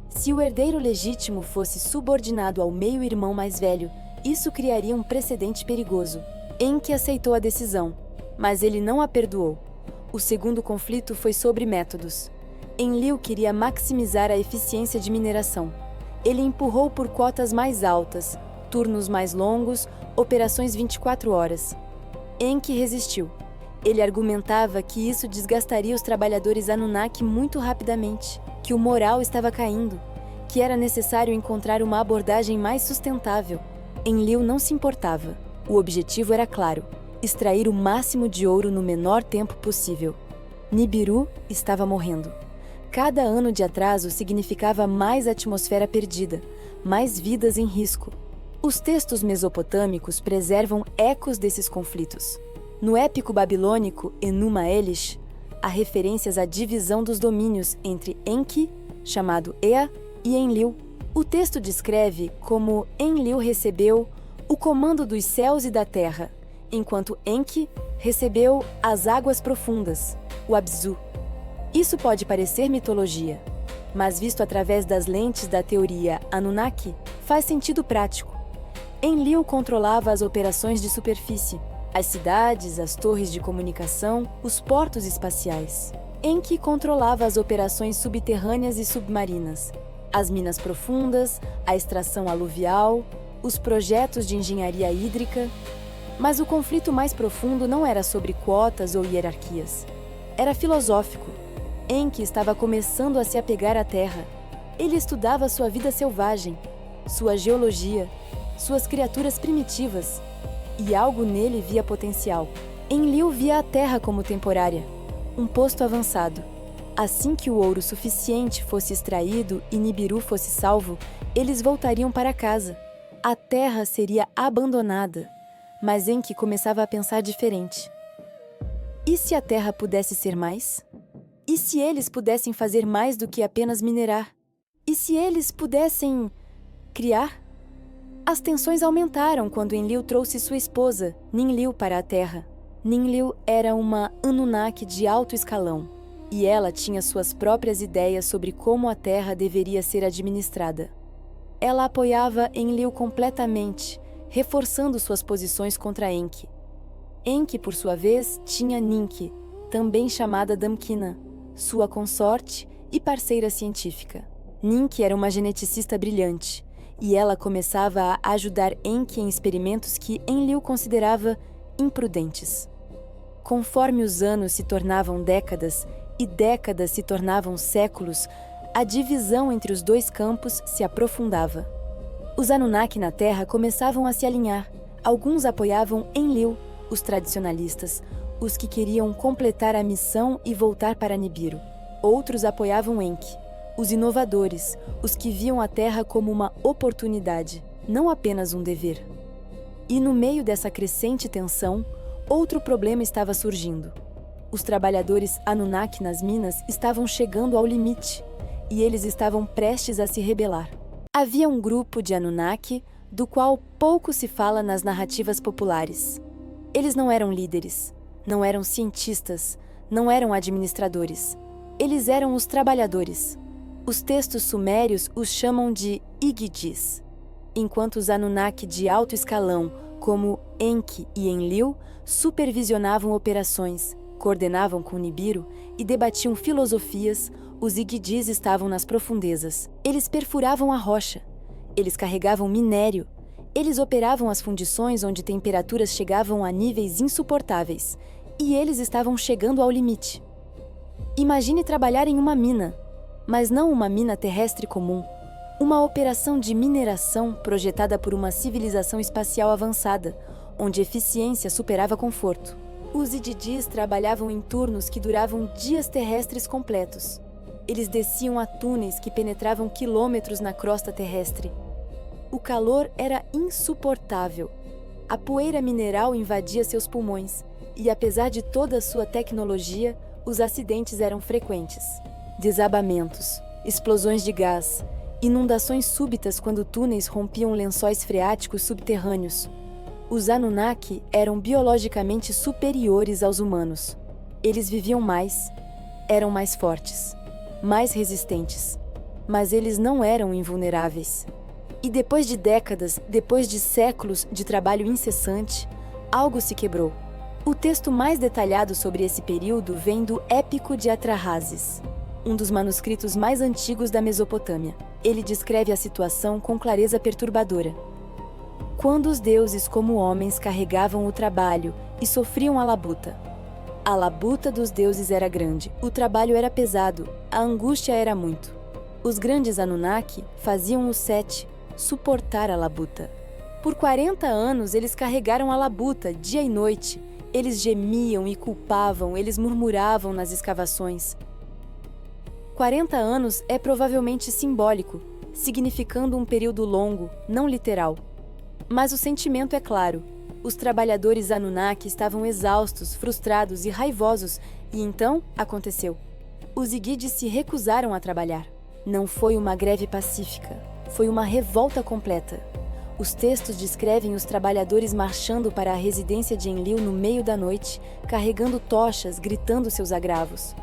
Se o herdeiro legítimo fosse subordinado ao meio-irmão mais velho, isso criaria um precedente perigoso. Enki aceitou a decisão, mas ele não a perdoou. O segundo conflito foi sobre métodos. Enlil queria maximizar a eficiência de mineração. Ele empurrou por cotas mais altas, turnos mais longos, operações 24 horas. Enki resistiu. Ele argumentava que isso desgastaria os trabalhadores Anunnaki muito rapidamente, que o moral estava caindo, que era necessário encontrar uma abordagem mais sustentável. Enlil não se importava. O objetivo era claro: extrair o máximo de ouro no menor tempo possível. Nibiru estava morrendo. Cada ano de atraso significava mais atmosfera perdida, mais vidas em risco. Os textos mesopotâmicos preservam ecos desses conflitos. No épico babilônico Enuma Elish, há referências à divisão dos domínios entre Enki, chamado Ea, e Enlil. O texto descreve como Enlil recebeu o comando dos céus e da terra, enquanto Enki recebeu as águas profundas, o Abzu. Isso pode parecer mitologia, mas visto através das lentes da teoria Anunnaki, faz sentido prático. Enlil controlava as operações de superfície, as cidades, as torres de comunicação, os portos espaciais. Enki controlava as operações subterrâneas e submarinas, as minas profundas, a extração aluvial, os projetos de engenharia hídrica. Mas o conflito mais profundo não era sobre quotas ou hierarquias. Era filosófico. Enki estava começando a se apegar à terra. Ele estudava sua vida selvagem, sua geologia, suas criaturas primitivas. E algo nele via potencial. Enlil via a terra como temporária, um posto avançado. Assim que o ouro suficiente fosse extraído e Nibiru fosse salvo, eles voltariam para casa. A terra seria abandonada. Mas Enki começava a pensar diferente. E se a terra pudesse ser mais? E se eles pudessem fazer mais do que apenas minerar? E se eles pudessem criar? As tensões aumentaram quando Enlil trouxe sua esposa, Ninlil, para a terra. Ninlil era uma Anunnaki de alto escalão, e ela tinha suas próprias ideias sobre como a terra deveria ser administrada. Ela apoiava Enlil completamente, reforçando suas posições contra Enki. Enki, por sua vez, tinha Ninki, também chamada Damkina, sua consorte e parceira científica. Ninki era uma geneticista brilhante, e ela começava a ajudar Enki em experimentos que Enlil considerava imprudentes. Conforme os anos se tornavam décadas e décadas se tornavam séculos, a divisão entre os dois campos se aprofundava. Os Anunnaki na Terra começavam a se alinhar. Alguns apoiavam Enlil, os tradicionalistas, os que queriam completar a missão e voltar para Nibiru. Outros apoiavam Enki, os inovadores, os que viam a Terra como uma oportunidade, não apenas um dever. E no meio dessa crescente tensão, outro problema estava surgindo. Os trabalhadores Anunnaki nas minas estavam chegando ao limite, e eles estavam prestes a se rebelar. Havia um grupo de Anunnaki do qual pouco se fala nas narrativas populares. Eles não eram líderes, não eram cientistas, não eram administradores. Eles eram os trabalhadores. Os textos sumérios os chamam de Igidis, enquanto os Anunnaki de alto escalão, como Enki e Enlil, supervisionavam operações, coordenavam com Nibiru e debatiam filosofias. Os Igidis estavam nas profundezas. Eles perfuravam a rocha. Eles carregavam minério. Eles operavam as fundições onde temperaturas chegavam a níveis insuportáveis. E eles estavam chegando ao limite. Imagine trabalhar em uma mina, mas não uma mina terrestre comum. Uma operação de mineração projetada por uma civilização espacial avançada, onde eficiência superava conforto. Os Igidis trabalhavam em turnos que duravam dias terrestres completos. Eles desciam a túneis que penetravam quilômetros na crosta terrestre. O calor era insuportável. A poeira mineral invadia seus pulmões, e apesar de toda a sua tecnologia, os acidentes eram frequentes. Desabamentos, explosões de gás, inundações súbitas quando túneis rompiam lençóis freáticos subterrâneos. Os Anunnaki eram biologicamente superiores aos humanos. Eles viviam mais, eram mais fortes, mais resistentes, mas eles não eram invulneráveis. E depois de décadas, depois de séculos de trabalho incessante, algo se quebrou. O texto mais detalhado sobre esse período vem do Épico de Atrahasis, um dos manuscritos mais antigos da Mesopotâmia. Ele descreve a situação com clareza perturbadora. Quando os deuses como homens carregavam o trabalho e sofriam a labuta. A labuta dos deuses era grande, o trabalho era pesado, a angústia era muito. Os grandes Anunnaki faziam o Set suportar a labuta. Por 40 anos eles carregaram a labuta dia e noite. Eles gemiam e culpavam, eles murmuravam nas escavações. 40 anos é provavelmente simbólico, significando um período longo, não literal. Mas o sentimento é claro. Os trabalhadores Anunnaki estavam exaustos, frustrados e raivosos, e então aconteceu. Os Igigi se recusaram a trabalhar. Não foi uma greve pacífica, foi uma revolta completa. Os textos descrevem os trabalhadores marchando para a residência de Enlil no meio da noite, carregando tochas, gritando seus agravos.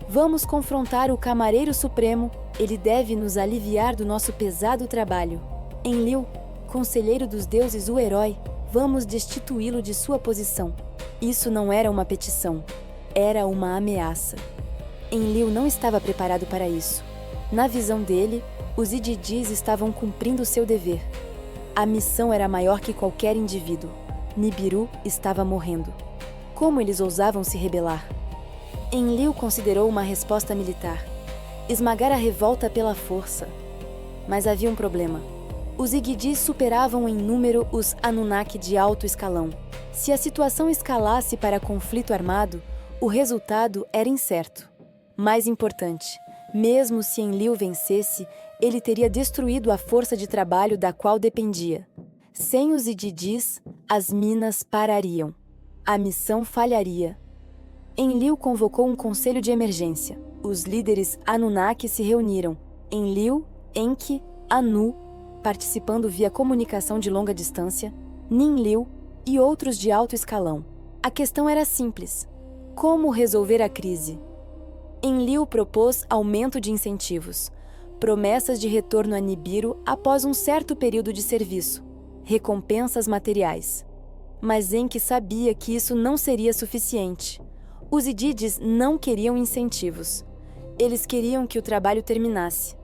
Vamos confrontar o Camareiro Supremo, ele deve nos aliviar do nosso pesado trabalho. Enlil, conselheiro dos deuses, o herói, vamos destituí-lo de sua posição. Isso não era uma petição, era uma ameaça. Enlil não estava preparado para isso. Na visão dele, os Igigis estavam cumprindo seu dever. A missão era maior que qualquer indivíduo. Nibiru estava morrendo. Como eles ousavam se rebelar? Enlil considerou uma resposta militar. Esmagar a revolta pela força. Mas havia um problema. Os Igigis superavam em número os Anunnaki de alto escalão. Se a situação escalasse para conflito armado, o resultado era incerto. Mais importante, mesmo se Enlil vencesse, ele teria destruído a força de trabalho da qual dependia. Sem os Igigis, as minas parariam. A missão falharia. Enlil convocou um conselho de emergência. Os líderes Anunnaki se reuniram. Enlil, Enki, Anu, participando via comunicação de longa distância, Ninlil e outros de alto escalão. A questão era simples. Como resolver a crise? Enlil propôs aumento de incentivos, promessas de retorno a Nibiru após um certo período de serviço, recompensas materiais. Mas Enki sabia que isso não seria suficiente. Os Igigis não queriam incentivos. Eles queriam que o trabalho terminasse.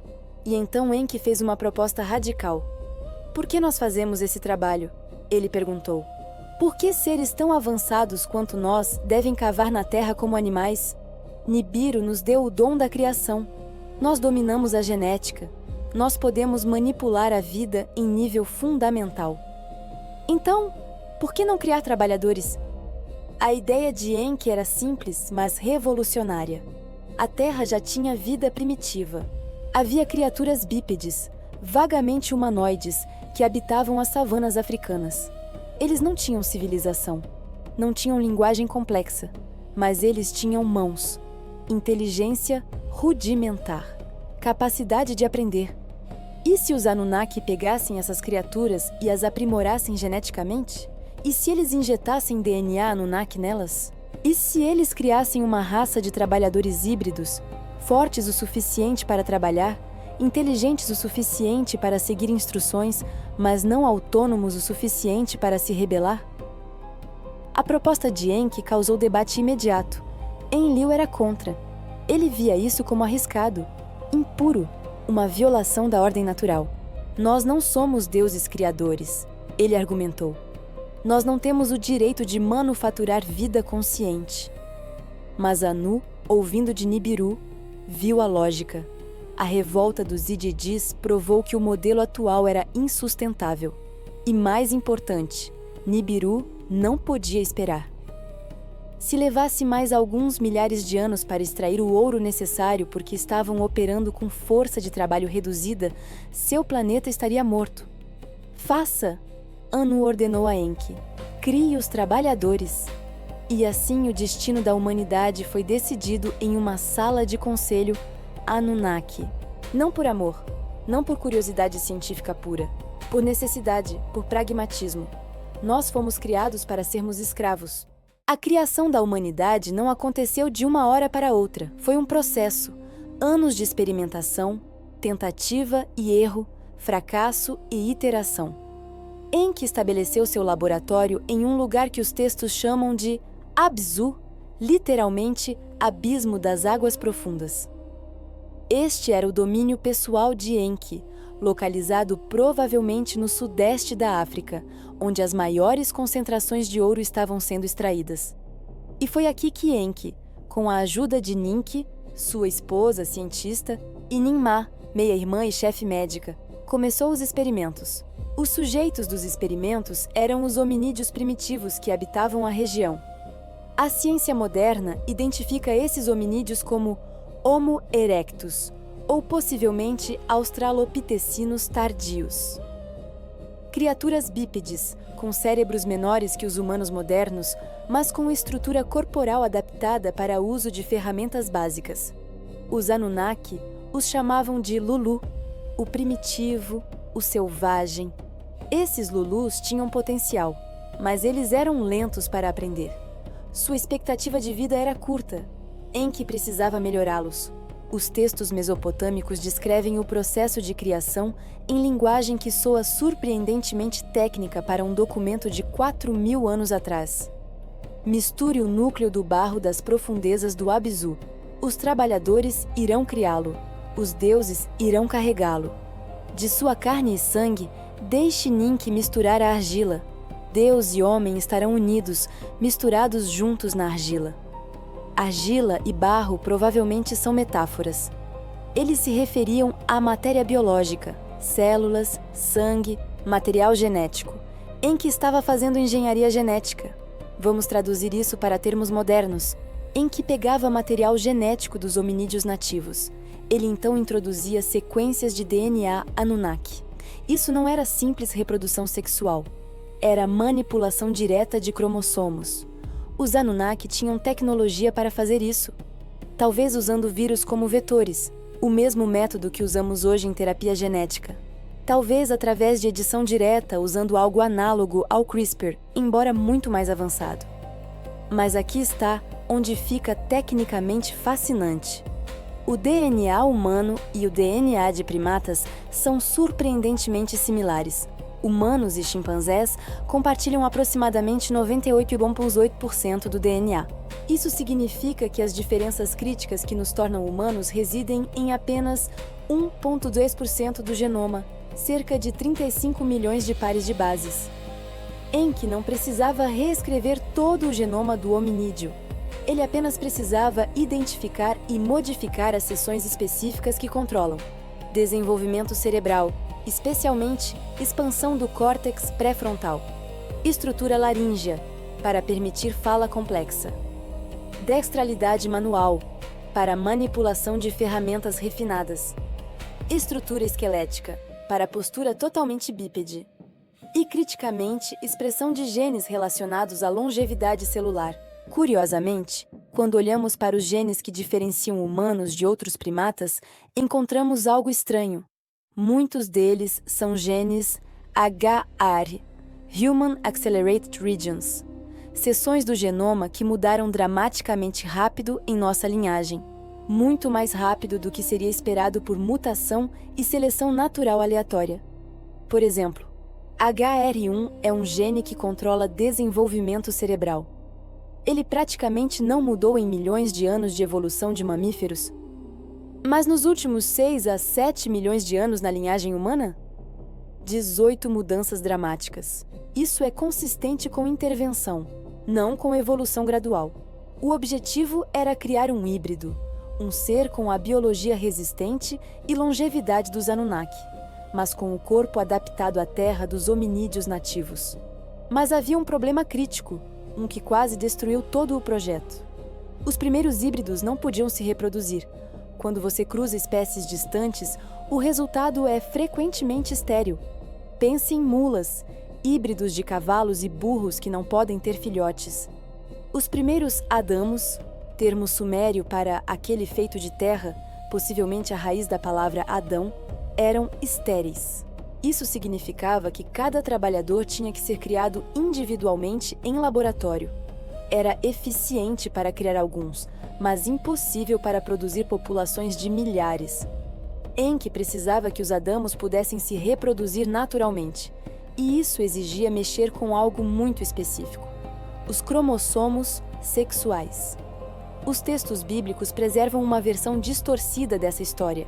E então Enki fez uma proposta radical. Por que nós fazemos esse trabalho? Ele perguntou. Por que seres tão avançados quanto nós devem cavar na terra como animais? Nibiru nos deu o dom da criação. Nós dominamos a genética. Nós podemos manipular a vida em nível fundamental. Então, por que não criar trabalhadores? A ideia de Enki era simples, mas revolucionária. A Terra já tinha vida primitiva. Havia criaturas bípedes, vagamente humanoides, que habitavam as savanas africanas. Eles não tinham civilização, não tinham linguagem complexa, mas eles tinham mãos, inteligência rudimentar, capacidade de aprender. E se os Anunnaki pegassem essas criaturas e as aprimorassem geneticamente? E se eles injetassem DNA Anunnaki nelas? E se eles criassem uma raça de trabalhadores híbridos, fortes o suficiente para trabalhar, inteligentes o suficiente para seguir instruções, mas não autônomos o suficiente para se rebelar? A proposta de Enki causou debate imediato. Enlil era contra. Ele via isso como arriscado, impuro, uma violação da ordem natural. Nós não somos deuses criadores, ele argumentou. Nós não temos o direito de manufaturar vida consciente. Mas Anu, ouvindo de Nibiru, viu a lógica. A revolta dos Igigis provou que o modelo atual era insustentável. E mais importante, Nibiru não podia esperar. Se levasse mais alguns milhares de anos para extrair o ouro necessário porque estavam operando com força de trabalho reduzida, seu planeta estaria morto. Faça! Anu ordenou a Enki. Crie os trabalhadores. E assim o destino da humanidade foi decidido em uma sala de conselho Anunnaki. Não por amor, não por curiosidade científica pura, por necessidade, por pragmatismo. Nós fomos criados para sermos escravos. A criação da humanidade não aconteceu de uma hora para outra. Foi um processo. Anos de experimentação, tentativa e erro, fracasso e iteração. Enki estabeleceu seu laboratório em um lugar que os textos chamam de Abzu, literalmente abismo das águas profundas. Este era o domínio pessoal de Enki, localizado provavelmente no sudeste da África, onde as maiores concentrações de ouro estavam sendo extraídas. E foi aqui que Enki, com a ajuda de Ninki, sua esposa, cientista, e Ninmah, meia-irmã e chefe médica, começou os experimentos. Os sujeitos dos experimentos eram os hominídeos primitivos que habitavam a região. A ciência moderna identifica esses hominídeos como Homo erectus, ou possivelmente australopitecinos tardios. Criaturas bípedes, com cérebros menores que os humanos modernos, mas com estrutura corporal adaptada para o uso de ferramentas básicas. Os Anunnaki os chamavam de Lulu, o primitivo, o selvagem. Esses Lulus tinham potencial, mas eles eram lentos para aprender. Sua expectativa de vida era curta. Enki precisava melhorá-los. Os textos mesopotâmicos descrevem o processo de criação em linguagem que soa surpreendentemente técnica para um documento de 4.000 anos atrás. Misture o núcleo do barro das profundezas do Abzu. Os trabalhadores irão criá-lo. Os deuses irão carregá-lo. De sua carne e sangue, deixe Ninki misturar a argila. Deus e homem estarão unidos, misturados juntos na argila. Argila e barro provavelmente são metáforas. Eles se referiam à matéria biológica, células, sangue, material genético, em que estava fazendo engenharia genética. Vamos traduzir isso para termos modernos, em que pegava material genético dos hominídeos nativos. Ele então introduzia sequências de DNA Anunnaki. Isso não era simples reprodução sexual, era manipulação direta de cromossomos. Os Anunnaki tinham tecnologia para fazer isso, talvez usando vírus como vetores, o mesmo método que usamos hoje em terapia genética. Talvez através de edição direta, usando algo análogo ao CRISPR, embora muito mais avançado. Mas aqui está onde fica tecnicamente fascinante. O DNA humano e o DNA de primatas são surpreendentemente similares. Humanos e chimpanzés compartilham aproximadamente 98,8% do DNA. Isso significa que as diferenças críticas que nos tornam humanos residem em apenas 1,2% do genoma, cerca de 35 milhões de pares de bases. Enki não precisava reescrever todo o genoma do hominídeo. Ele apenas precisava identificar e modificar as seções específicas que controlam desenvolvimento cerebral, especialmente expansão do córtex pré-frontal, estrutura laríngea, para permitir fala complexa, dextralidade manual, para manipulação de ferramentas refinadas, estrutura esquelética, para postura totalmente bípede, e, criticamente, expressão de genes relacionados à longevidade celular. Curiosamente, quando olhamos para os genes que diferenciam humanos de outros primatas, encontramos algo estranho. Muitos deles são genes HAR, Human Accelerated Regions, seções do genoma que mudaram dramaticamente rápido em nossa linhagem, muito mais rápido do que seria esperado por mutação e seleção natural aleatória. Por exemplo, HR1 é um gene que controla desenvolvimento cerebral. Ele praticamente não mudou em milhões de anos de evolução de mamíferos. Mas nos últimos 6 a 7 milhões de anos na linhagem humana? 18 mudanças dramáticas. Isso é consistente com intervenção, não com evolução gradual. O objetivo era criar um híbrido, um ser com a biologia resistente e longevidade dos Anunnaki, mas com o corpo adaptado à terra dos hominídeos nativos. Mas havia um problema crítico, um que quase destruiu todo o projeto. Os primeiros híbridos não podiam se reproduzir. Quando você cruza espécies distantes, o resultado é frequentemente estéril. Pense em mulas, híbridos de cavalos e burros que não podem ter filhotes. Os primeiros Adamos, termo sumério para aquele feito de terra, possivelmente a raiz da palavra Adão, eram estéreis. Isso significava que cada trabalhador tinha que ser criado individualmente em laboratório. Era eficiente para criar alguns, mas impossível para produzir populações de milhares. Enki precisava que os Adamos pudessem se reproduzir naturalmente, e isso exigia mexer com algo muito específico: os cromossomos sexuais. Os textos bíblicos preservam uma versão distorcida dessa história.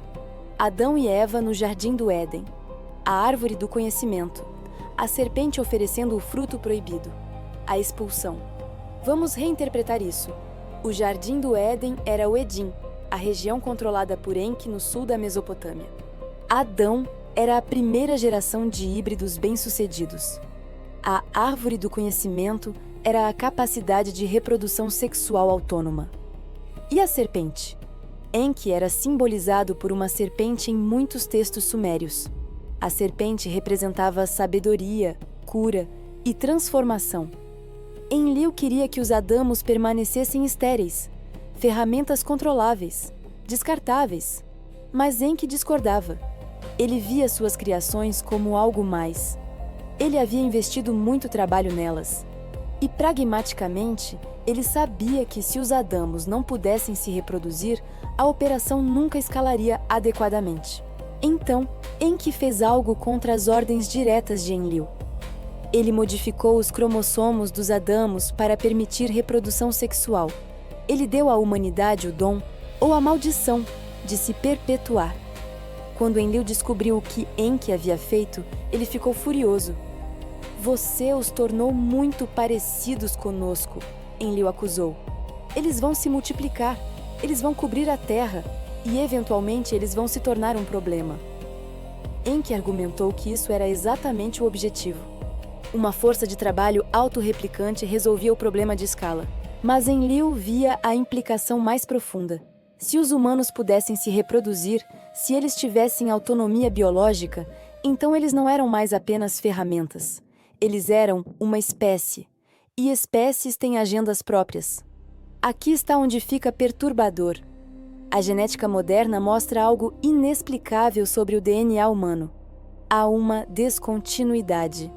Adão e Eva no Jardim do Éden, a árvore do conhecimento, a serpente oferecendo o fruto proibido, a expulsão. Vamos reinterpretar isso. O Jardim do Éden era o Edim, a região controlada por Enki no sul da Mesopotâmia. Adão era a primeira geração de híbridos bem-sucedidos. A árvore do conhecimento era a capacidade de reprodução sexual autônoma. E a serpente? Enki era simbolizado por uma serpente em muitos textos sumérios. A serpente representava sabedoria, cura e transformação. Enlil queria que os Adamos permanecessem estéreis, ferramentas controláveis, descartáveis. Mas Enki discordava. Ele via suas criações como algo mais. Ele havia investido muito trabalho nelas. E pragmaticamente, ele sabia que se os Adamos não pudessem se reproduzir, a operação nunca escalaria adequadamente. Então, Enki fez algo contra as ordens diretas de Enlil. Ele modificou os cromossomos dos Adamos para permitir reprodução sexual. Ele deu à humanidade o dom, ou a maldição, de se perpetuar. Quando Enlil descobriu o que Enki havia feito, ele ficou furioso. Você os tornou muito parecidos conosco, Enlil acusou. Eles vão se multiplicar, eles vão cobrir a terra e, eventualmente, eles vão se tornar um problema. Enki argumentou que isso era exatamente o objetivo. Uma força de trabalho autorreplicante resolvia o problema de escala. Mas Enlil via a implicação mais profunda. Se os humanos pudessem se reproduzir, se eles tivessem autonomia biológica, então eles não eram mais apenas ferramentas. Eles eram uma espécie. E espécies têm agendas próprias. Aqui está onde fica perturbador. A genética moderna mostra algo inexplicável sobre o DNA humano. Há uma descontinuidade.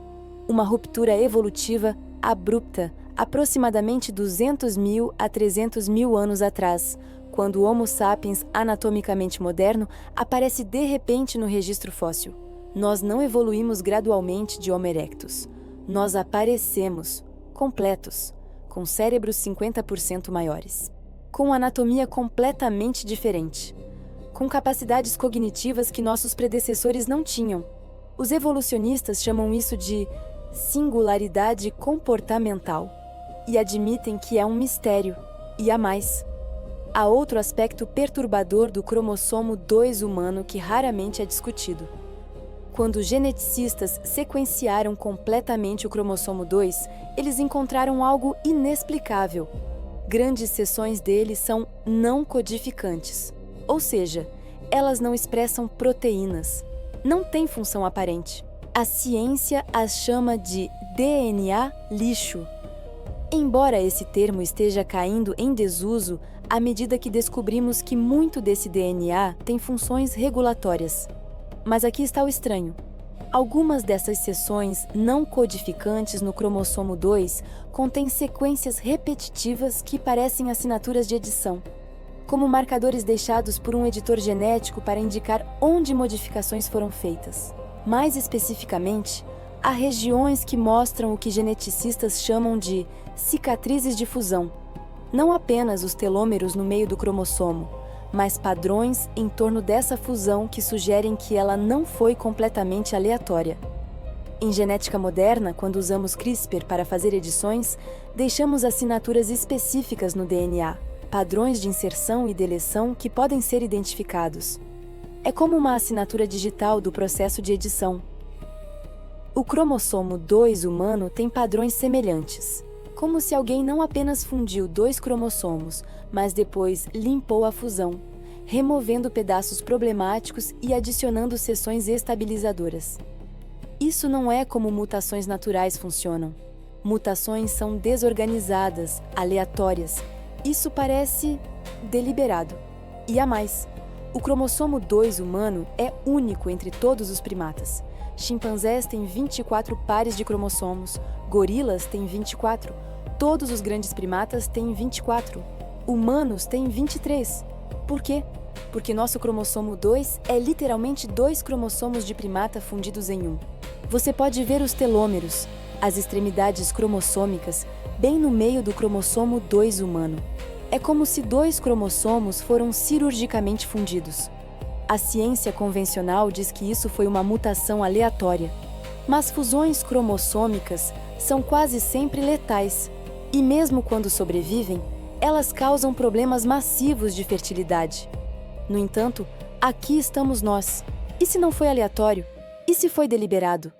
Uma ruptura evolutiva abrupta, aproximadamente 200.000 a 300.000 anos atrás, quando o Homo sapiens anatomicamente moderno aparece de repente no registro fóssil. Nós não evoluímos gradualmente de Homo erectus. Nós aparecemos, completos, com cérebros 50% maiores, com anatomia completamente diferente, com capacidades cognitivas que nossos predecessores não tinham. Os evolucionistas chamam isso de singularidade comportamental e admitem que é um mistério, e há mais. Há outro aspecto perturbador do cromossomo 2 humano que raramente é discutido. Quando geneticistas sequenciaram completamente o cromossomo 2, eles encontraram algo inexplicável. Grandes seções dele são não codificantes, ou seja, elas não expressam proteínas, não têm função aparente. A ciência as chama de DNA lixo. Embora esse termo esteja caindo em desuso à medida que descobrimos que muito desse DNA tem funções regulatórias. Mas aqui está o estranho. Algumas dessas seções não codificantes no cromossomo 2 contêm sequências repetitivas que parecem assinaturas de edição, como marcadores deixados por um editor genético para indicar onde modificações foram feitas. Mais especificamente, há regiões que mostram o que geneticistas chamam de cicatrizes de fusão. Não apenas os telômeros no meio do cromossomo, mas padrões em torno dessa fusão que sugerem que ela não foi completamente aleatória. Em genética moderna, quando usamos CRISPR para fazer edições, deixamos assinaturas específicas no DNA, padrões de inserção e deleção que podem ser identificados. É como uma assinatura digital do processo de edição. O cromossomo 2 humano tem padrões semelhantes, como se alguém não apenas fundiu 2 cromossomos, mas depois limpou a fusão, removendo pedaços problemáticos e adicionando seções estabilizadoras. Isso não é como mutações naturais funcionam. Mutações são desorganizadas, aleatórias. Isso parece deliberado. E há mais. O cromossomo 2 humano é único entre todos os primatas. Chimpanzés têm 24 pares de cromossomos, gorilas têm 24, todos os grandes primatas têm 24, humanos têm 23. Por quê? Porque nosso cromossomo 2 é literalmente 2 cromossomos de primata fundidos em um. Você pode ver os telômeros, as extremidades cromossômicas, bem no meio do cromossomo 2 humano. É como se 2 cromossomos foram cirurgicamente fundidos. A ciência convencional diz que isso foi uma mutação aleatória. Mas fusões cromossômicas são quase sempre letais. E mesmo quando sobrevivem, elas causam problemas massivos de fertilidade. No entanto, aqui estamos nós. E se não foi aleatório? E se foi deliberado?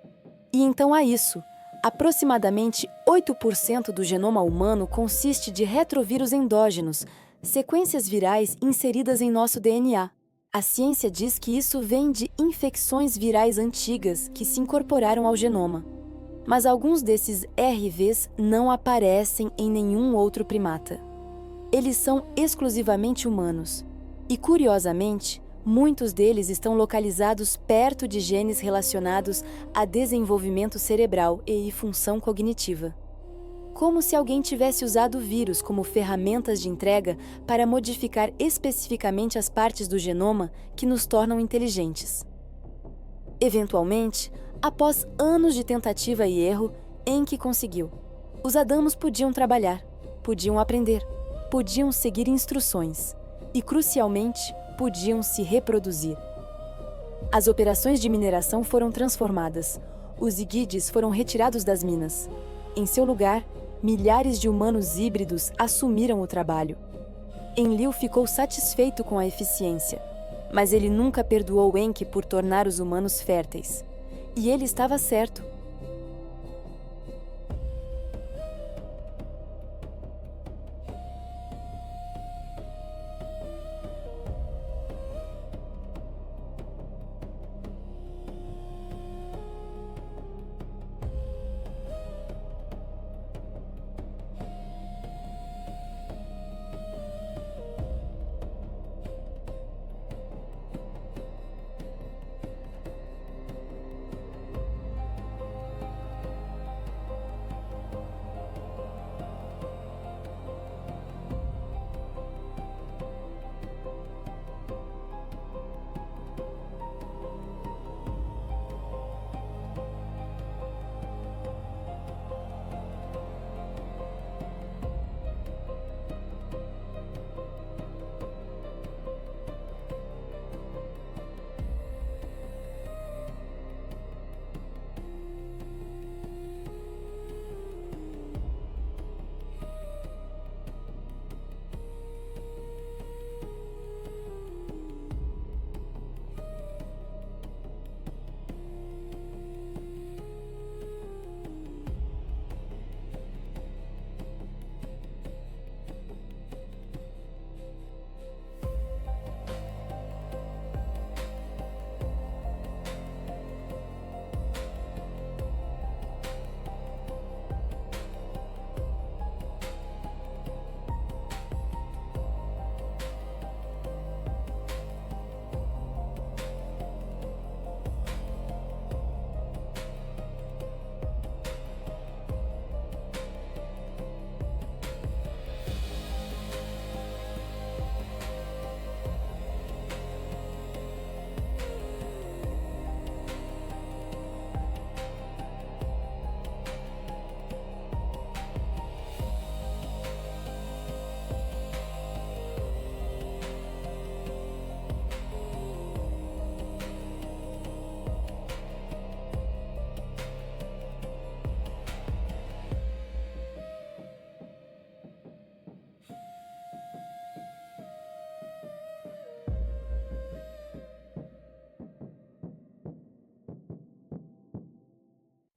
E então há isso. Aproximadamente 8% do genoma humano consiste de retrovírus endógenos, sequências virais inseridas em nosso DNA. A ciência diz que isso vem de infecções virais antigas que se incorporaram ao genoma. Mas alguns desses RVs não aparecem em nenhum outro primata. Eles são exclusivamente humanos. E, curiosamente, muitos deles estão localizados perto de genes relacionados a desenvolvimento cerebral e função cognitiva. Como se alguém tivesse usado vírus como ferramentas de entrega para modificar especificamente as partes do genoma que nos tornam inteligentes. Eventualmente, após anos de tentativa e erro, Enki conseguiu. Os Adamos podiam trabalhar, podiam aprender, podiam seguir instruções e, crucialmente, podiam se reproduzir. As operações de mineração foram transformadas. Os Igidis foram retirados das minas. Em seu lugar, milhares de humanos híbridos assumiram o trabalho. Enlil ficou satisfeito com a eficiência, mas ele nunca perdoou Enki por tornar os humanos férteis. E ele estava certo.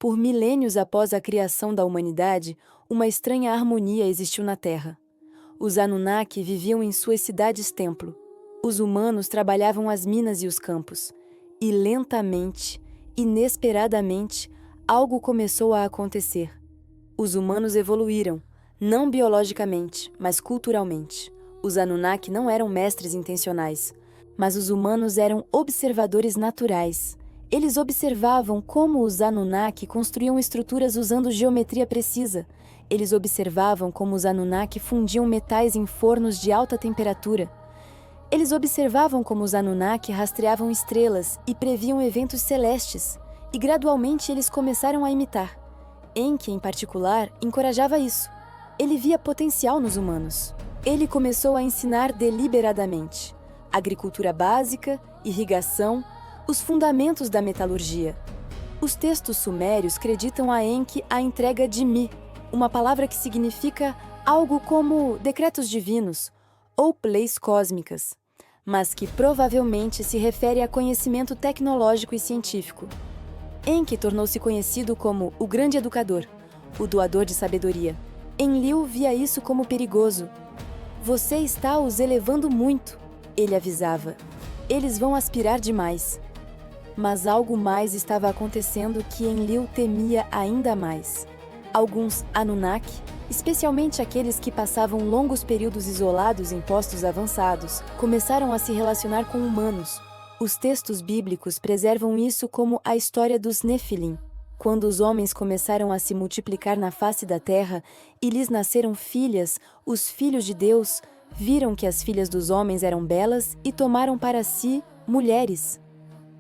Por milênios após a criação da humanidade, uma estranha harmonia existiu na Terra. Os Anunnaki viviam em suas cidades-templo. Os humanos trabalhavam as minas e os campos. E lentamente, inesperadamente, algo começou a acontecer. Os humanos evoluíram, não biologicamente, mas culturalmente. Os Anunnaki não eram mestres intencionais, mas os humanos eram observadores naturais. Eles observavam como os Anunnaki construíam estruturas usando geometria precisa. Eles observavam como os Anunnaki fundiam metais em fornos de alta temperatura. Eles observavam como os Anunnaki rastreavam estrelas e previam eventos celestes. E gradualmente eles começaram a imitar. Enki, em particular, encorajava isso. Ele via potencial nos humanos. Ele começou a ensinar deliberadamente agricultura básica, irrigação, os fundamentos da metalurgia. Os textos sumérios creditam a Enki a entrega de Mi, uma palavra que significa algo como decretos divinos ou leis cósmicas, mas que provavelmente se refere a conhecimento tecnológico e científico. Enki tornou-se conhecido como o grande educador, o doador de sabedoria. Enlil via isso como perigoso. Você está os elevando muito, ele avisava. Eles vão aspirar demais. Mas algo mais estava acontecendo que Enlil temia ainda mais. Alguns Anunnaki, especialmente aqueles que passavam longos períodos isolados em postos avançados, começaram a se relacionar com humanos. Os textos bíblicos preservam isso como a história dos Nefilim, quando os homens começaram a se multiplicar na face da terra e lhes nasceram filhas. Os filhos de Deus viram que as filhas dos homens eram belas e tomaram para si mulheres.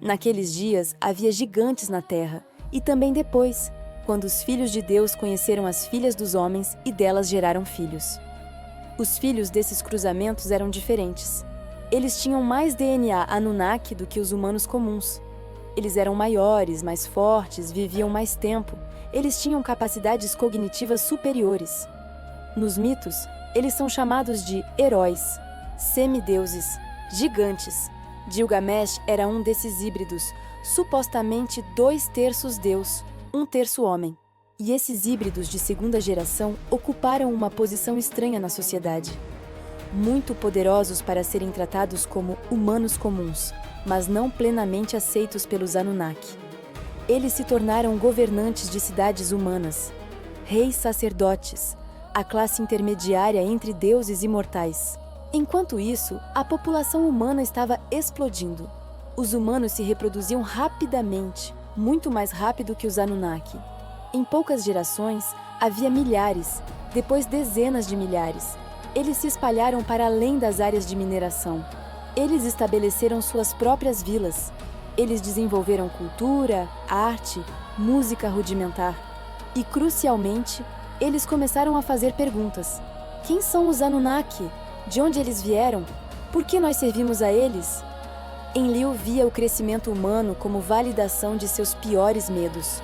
Naqueles dias havia gigantes na terra, e também depois, quando os filhos de Deus conheceram as filhas dos homens e delas geraram filhos. Os filhos desses cruzamentos eram diferentes. Eles tinham mais DNA Anunnaki do que os humanos comuns. Eles eram maiores, mais fortes, viviam mais tempo. Eles tinham capacidades cognitivas superiores. Nos mitos, eles são chamados de heróis, semideuses, gigantes. Gilgamesh era um desses híbridos, supostamente 2/3 Deus, 1/3 homem. E esses híbridos de segunda geração ocuparam uma posição estranha na sociedade. Muito poderosos para serem tratados como humanos comuns, mas não plenamente aceitos pelos Anunnaki. Eles se tornaram governantes de cidades humanas, reis sacerdotes, a classe intermediária entre deuses e mortais. Enquanto isso, a população humana estava explodindo. Os humanos se reproduziam rapidamente, muito mais rápido que os Anunnaki. Em poucas gerações, havia milhares, depois dezenas de milhares. Eles se espalharam para além das áreas de mineração. Eles estabeleceram suas próprias vilas. Eles desenvolveram cultura, arte, música rudimentar. E, crucialmente, eles começaram a fazer perguntas. Quem são os Anunnaki? De onde eles vieram? Por que nós servimos a eles? Enlil via o crescimento humano como validação de seus piores medos.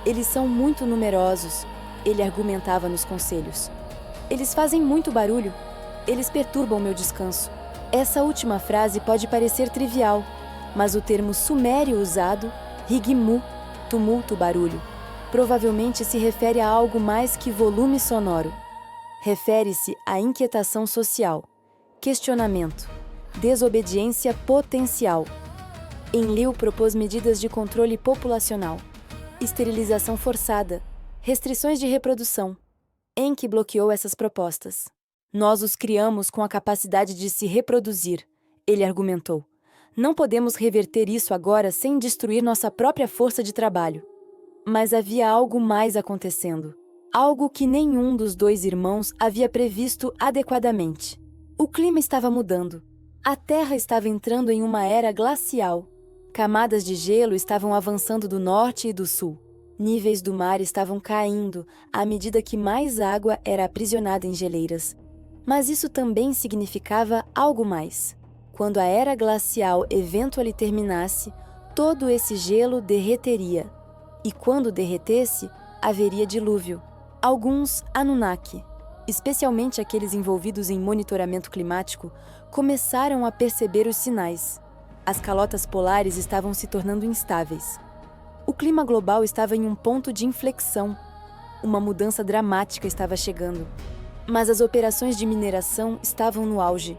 Eles são muito numerosos, ele argumentava nos conselhos. Eles fazem muito barulho. Eles perturbam meu descanso. Essa última frase pode parecer trivial, mas o termo sumério usado, rigmu, tumulto, barulho, provavelmente se refere a algo mais que volume sonoro. Refere-se à inquietação social, questionamento, desobediência potencial. Enlil propôs medidas de controle populacional, esterilização forçada, restrições de reprodução. Enki bloqueou essas propostas. Nós os criamos com a capacidade de se reproduzir, ele argumentou. Não podemos reverter isso agora sem destruir nossa própria força de trabalho. Mas havia algo mais acontecendo. Algo que nenhum dos dois irmãos havia previsto adequadamente. O clima estava mudando. A Terra estava entrando em uma era glacial. Camadas de gelo estavam avançando do norte e do sul. Níveis do mar estavam caindo à medida que mais água era aprisionada em geleiras. Mas isso também significava algo mais. Quando a era glacial eventualmente terminasse, todo esse gelo derreteria. E quando derretesse, haveria dilúvio. Alguns Anunnaki, especialmente aqueles envolvidos em monitoramento climático, começaram a perceber os sinais. As calotas polares estavam se tornando instáveis. O clima global estava em um ponto de inflexão. Uma mudança dramática estava chegando. Mas as operações de mineração estavam no auge.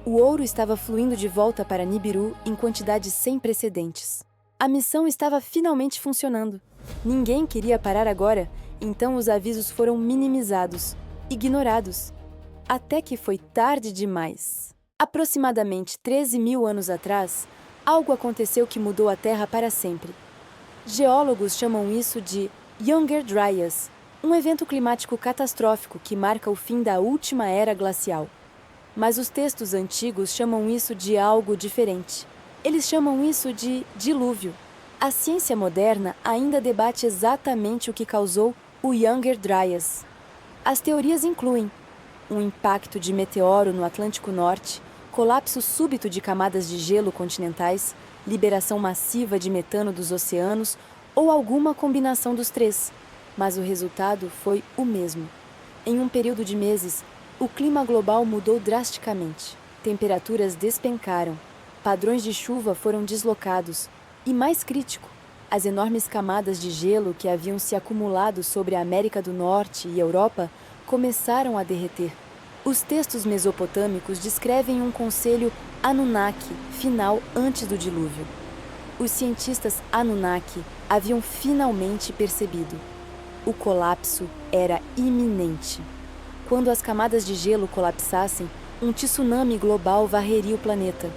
O ouro estava fluindo de volta para Nibiru em quantidades sem precedentes. A missão estava finalmente funcionando. Ninguém queria parar agora, então os avisos foram minimizados, ignorados. Até que foi tarde demais. Aproximadamente 13.000 anos atrás, algo aconteceu que mudou a Terra para sempre. Geólogos chamam isso de Younger Dryas, um evento climático catastrófico que marca o fim da última era glacial. Mas os textos antigos chamam isso de algo diferente. Eles chamam isso de dilúvio. A ciência moderna ainda debate exatamente o que causou o Younger Dryas. As teorias incluem um impacto de meteoro no Atlântico Norte, colapso súbito de camadas de gelo continentais, liberação massiva de metano dos oceanos ou alguma combinação dos três. Mas o resultado foi o mesmo. Em um período de meses, o clima global mudou drasticamente. Temperaturas despencaram, padrões de chuva foram deslocados e, mais crítico, as enormes camadas de gelo que haviam se acumulado sobre a América do Norte e Europa começaram a derreter. Os textos mesopotâmicos descrevem um conselho Anunnaki final antes do dilúvio. Os cientistas Anunnaki haviam finalmente percebido. O colapso era iminente. Quando as camadas de gelo colapsassem, um tsunami global varreria o planeta.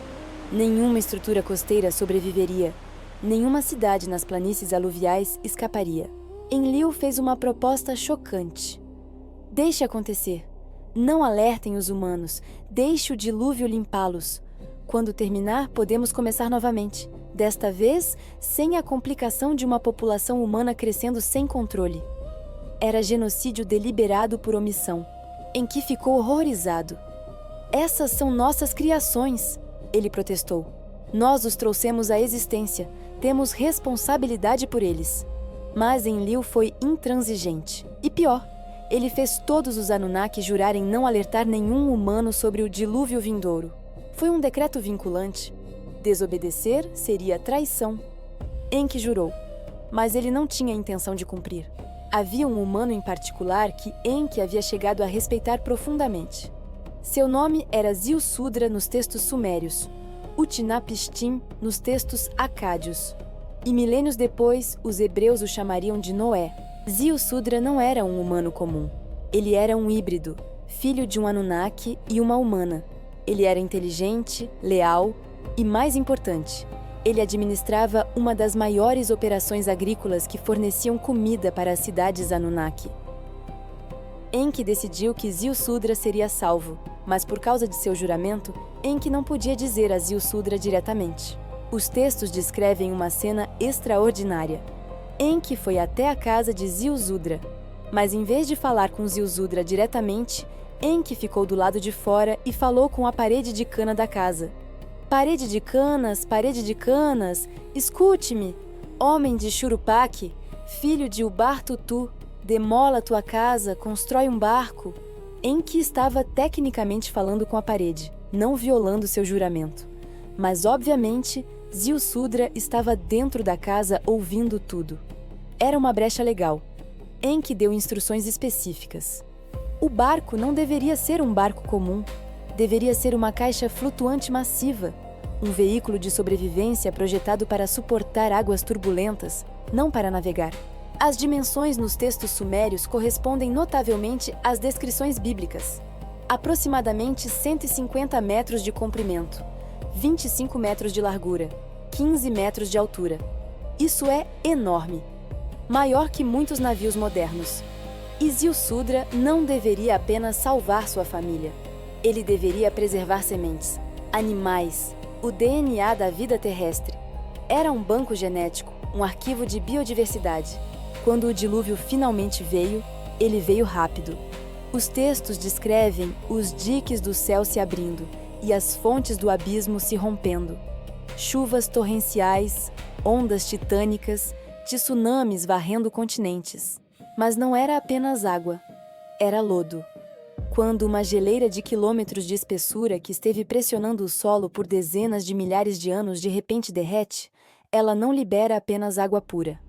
Nenhuma estrutura costeira sobreviveria. Nenhuma cidade nas planícies aluviais escaparia. Enlil fez uma proposta chocante. Deixe acontecer. Não alertem os humanos. Deixe o dilúvio limpá-los. Quando terminar, podemos começar novamente. Desta vez, sem a complicação de uma população humana crescendo sem controle. Era genocídio deliberado por omissão. Enki ficou horrorizado. Essas são nossas criações, ele protestou. Nós os trouxemos à existência. Temos responsabilidade por eles. Mas Enlil foi intransigente. E pior, ele fez todos os Anunnaki jurarem não alertar nenhum humano sobre o dilúvio vindouro. Foi um decreto vinculante. Desobedecer seria traição. Enki jurou, mas ele não tinha intenção de cumprir. Havia um humano em particular que Enki havia chegado a respeitar profundamente. Seu nome era Ziusudra nos textos sumérios, Utnapishtim nos textos acádios. E milênios depois, os hebreus o chamariam de Noé. Ziusudra não era um humano comum. Ele era um híbrido, filho de um Anunnaki e uma humana. Ele era inteligente, leal e, mais importante, ele administrava uma das maiores operações agrícolas que forneciam comida para as cidades Anunnaki. Enki decidiu que Ziusudra seria salvo, mas por causa de seu juramento, Enki não podia dizer a Ziusudra diretamente. Os textos descrevem uma cena extraordinária. Enki foi até a casa de Ziusudra, mas em vez de falar com Ziusudra diretamente, Enki ficou do lado de fora e falou com a parede de cana da casa. Parede de canas, escute-me, homem de Shuruppak, filho de Ubar-Tutu, demola tua casa, constrói um barco. Enki estava tecnicamente falando com a parede, não violando seu juramento. Mas, obviamente, Ziusudra estava dentro da casa ouvindo tudo. Era uma brecha legal. Enki deu instruções específicas. O barco não deveria ser um barco comum. Deveria ser uma caixa flutuante massiva, um veículo de sobrevivência projetado para suportar águas turbulentas, não para navegar. As dimensões nos textos sumérios correspondem notavelmente às descrições bíblicas. Aproximadamente 150 metros de comprimento, 25 metros de largura, 15 metros de altura. Isso é enorme. Maior que muitos navios modernos. E Ziusudra não deveria apenas salvar sua família. Ele deveria preservar sementes, animais, o DNA da vida terrestre. Era um banco genético, um arquivo de biodiversidade. Quando o dilúvio finalmente veio, ele veio rápido. Os textos descrevem os diques do céu se abrindo e as fontes do abismo se rompendo. Chuvas torrenciais, ondas titânicas, tsunamis varrendo continentes. Mas não era apenas água, era lodo. Quando uma geleira de quilômetros de espessura que esteve pressionando o solo por dezenas de milhares de anos de repente derrete, ela não libera apenas água pura.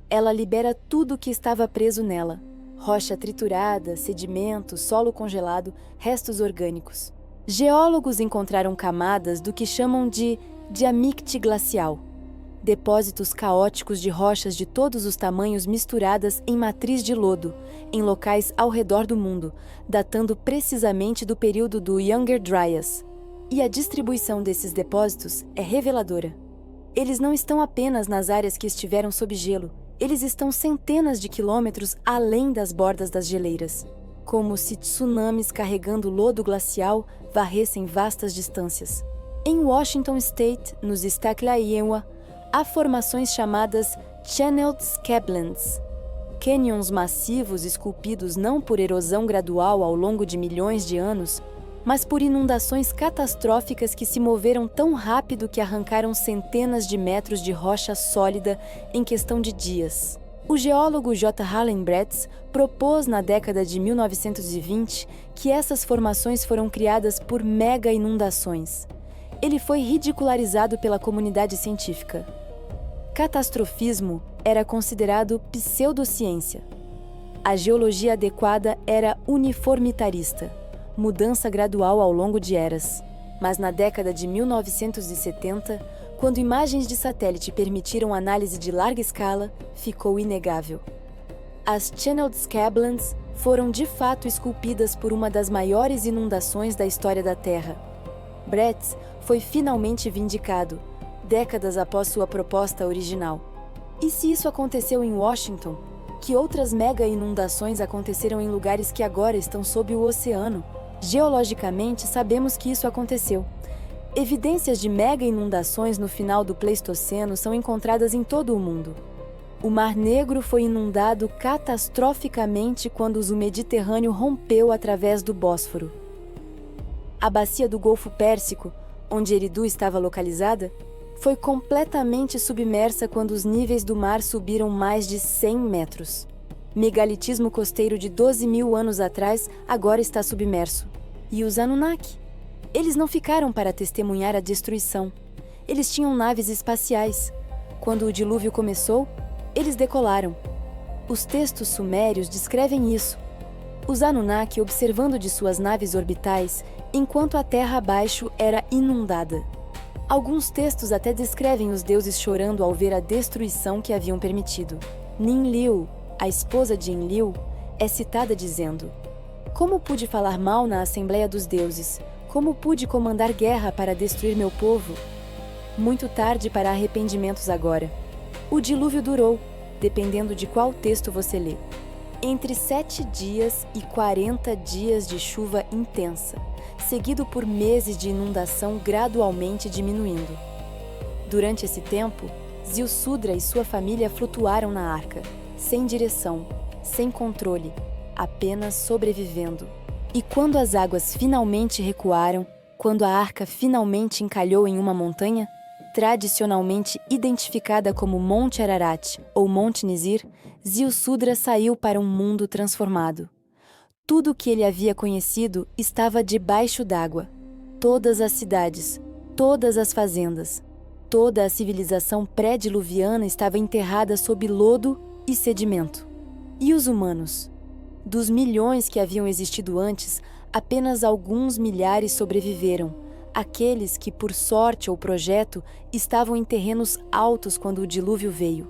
Ela libera tudo que estava preso nela: rocha triturada, sedimento, solo congelado, restos orgânicos. Geólogos encontraram camadas do que chamam de diamicte glacial. Depósitos caóticos de rochas de todos os tamanhos misturadas em matriz de lodo, em locais ao redor do mundo, datando precisamente do período do Younger Dryas. E a distribuição desses depósitos é reveladora. Eles não estão apenas nas áreas que estiveram sob gelo, eles estão centenas de quilômetros além das bordas das geleiras, como se tsunamis carregando lodo glacial varressem vastas distâncias. Em Washington State, nos Staclaiewa, há formações chamadas Channeled Scablands, cânions massivos esculpidos não por erosão gradual ao longo de milhões de anos, mas por inundações catastróficas que se moveram tão rápido que arrancaram centenas de metros de rocha sólida em questão de dias. O geólogo J. Harlan Bretz propôs na década de 1920 que essas formações foram criadas por mega inundações. Ele foi ridicularizado pela comunidade científica. Catastrofismo era considerado pseudociência. A geologia adequada era uniformitarista. mudança gradual ao longo de eras. Mas na década de 1970, quando imagens de satélite permitiram análise de larga escala, ficou inegável. As Channeled Scablands foram de fato esculpidas por uma das maiores inundações da história da Terra. Brett foi finalmente vindicado, décadas após sua proposta original. E se isso aconteceu em Washington, que outras mega inundações aconteceram em lugares que agora estão sob o oceano? Geologicamente, sabemos que isso aconteceu. Evidências de mega inundações no final do Pleistoceno são encontradas em todo o mundo. O Mar Negro foi inundado catastroficamente quando o Mediterrâneo rompeu através do Bósforo. A bacia do Golfo Pérsico, onde Eridu estava localizada, foi completamente submersa quando os níveis do mar subiram mais de 100 metros. Megalitismo costeiro de 12 mil anos atrás agora está submerso. E os Anunnaki? Eles não ficaram para testemunhar a destruição. Eles tinham naves espaciais. Quando o dilúvio começou, eles decolaram. Os textos sumérios descrevem isso. Os Anunnaki observando de suas naves orbitais enquanto a terra abaixo era inundada. Alguns textos até descrevem os deuses chorando ao ver a destruição que haviam permitido. Ninlil, a esposa de Enlil, é citada dizendo: "Como pude falar mal na Assembleia dos Deuses? Como pude comandar guerra para destruir meu povo? Muito tarde para arrependimentos agora." O dilúvio durou, dependendo de qual texto você lê, entre 7 dias e 40 dias de chuva intensa, seguido por meses de inundação gradualmente diminuindo. Durante esse tempo, Zilsudra e sua família flutuaram na arca, sem direção, sem controle, apenas sobrevivendo. E quando as águas finalmente recuaram, quando a arca finalmente encalhou em uma montanha, tradicionalmente identificada como Monte Ararat ou Monte Nizir, Zilsudra saiu para um mundo transformado. Tudo o que ele havia conhecido estava debaixo d'água. Todas as cidades, todas as fazendas, toda a civilização pré-diluviana estava enterrada sob lodo e sedimento. E os humanos? Dos milhões que haviam existido antes, apenas alguns milhares sobreviveram. Aqueles que, por sorte ou projeto, estavam em terrenos altos quando o dilúvio veio.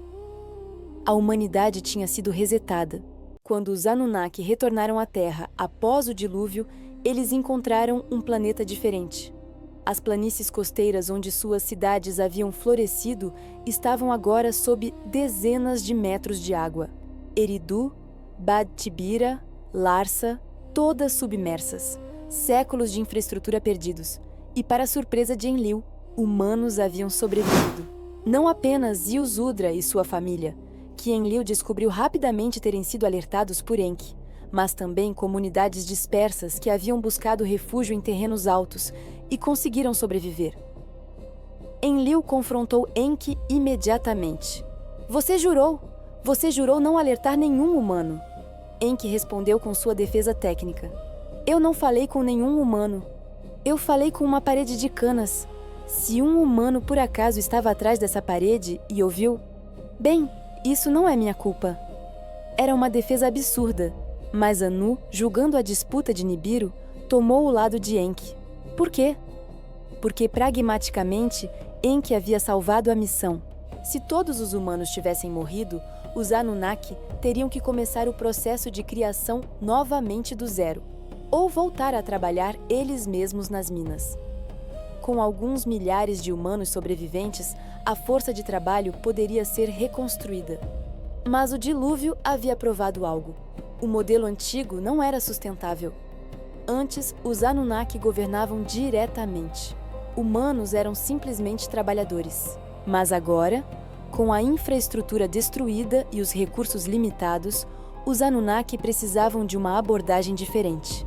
A humanidade tinha sido resetada. Quando os Anunnaki retornaram à Terra após o dilúvio, eles encontraram um planeta diferente. As planícies costeiras onde suas cidades haviam florescido estavam agora sob dezenas de metros de água. Eridu, Bad Tibira, Larsa, todas submersas. Séculos de infraestrutura perdidos. E, para a surpresa de Enlil, humanos haviam sobrevivido. Não apenas Zilsudra e sua família, que Enlil descobriu rapidamente terem sido alertados por Enki, mas também comunidades dispersas que haviam buscado refúgio em terrenos altos e conseguiram sobreviver. Enlil confrontou Enki imediatamente. Você jurou não alertar nenhum humano." Enki respondeu com sua defesa técnica. "Eu não falei com nenhum humano. Eu falei com uma parede de canas. Se um humano por acaso estava atrás dessa parede e ouviu, bem, isso não é minha culpa." Era uma defesa absurda, mas Anu, julgando a disputa de Nibiru, tomou o lado de Enki. Por quê? Porque, pragmaticamente, Enki havia salvado a missão. Se todos os humanos tivessem morrido, os Anunnaki teriam que começar o processo de criação novamente do zero, ou voltar a trabalhar eles mesmos nas minas. Com alguns milhares de humanos sobreviventes, a força de trabalho poderia ser reconstruída. Mas o dilúvio havia provado algo. O modelo antigo não era sustentável. Antes, os Anunnaki governavam diretamente. Humanos eram simplesmente trabalhadores. Mas agora, com a infraestrutura destruída e os recursos limitados, os Anunnaki precisavam de uma abordagem diferente.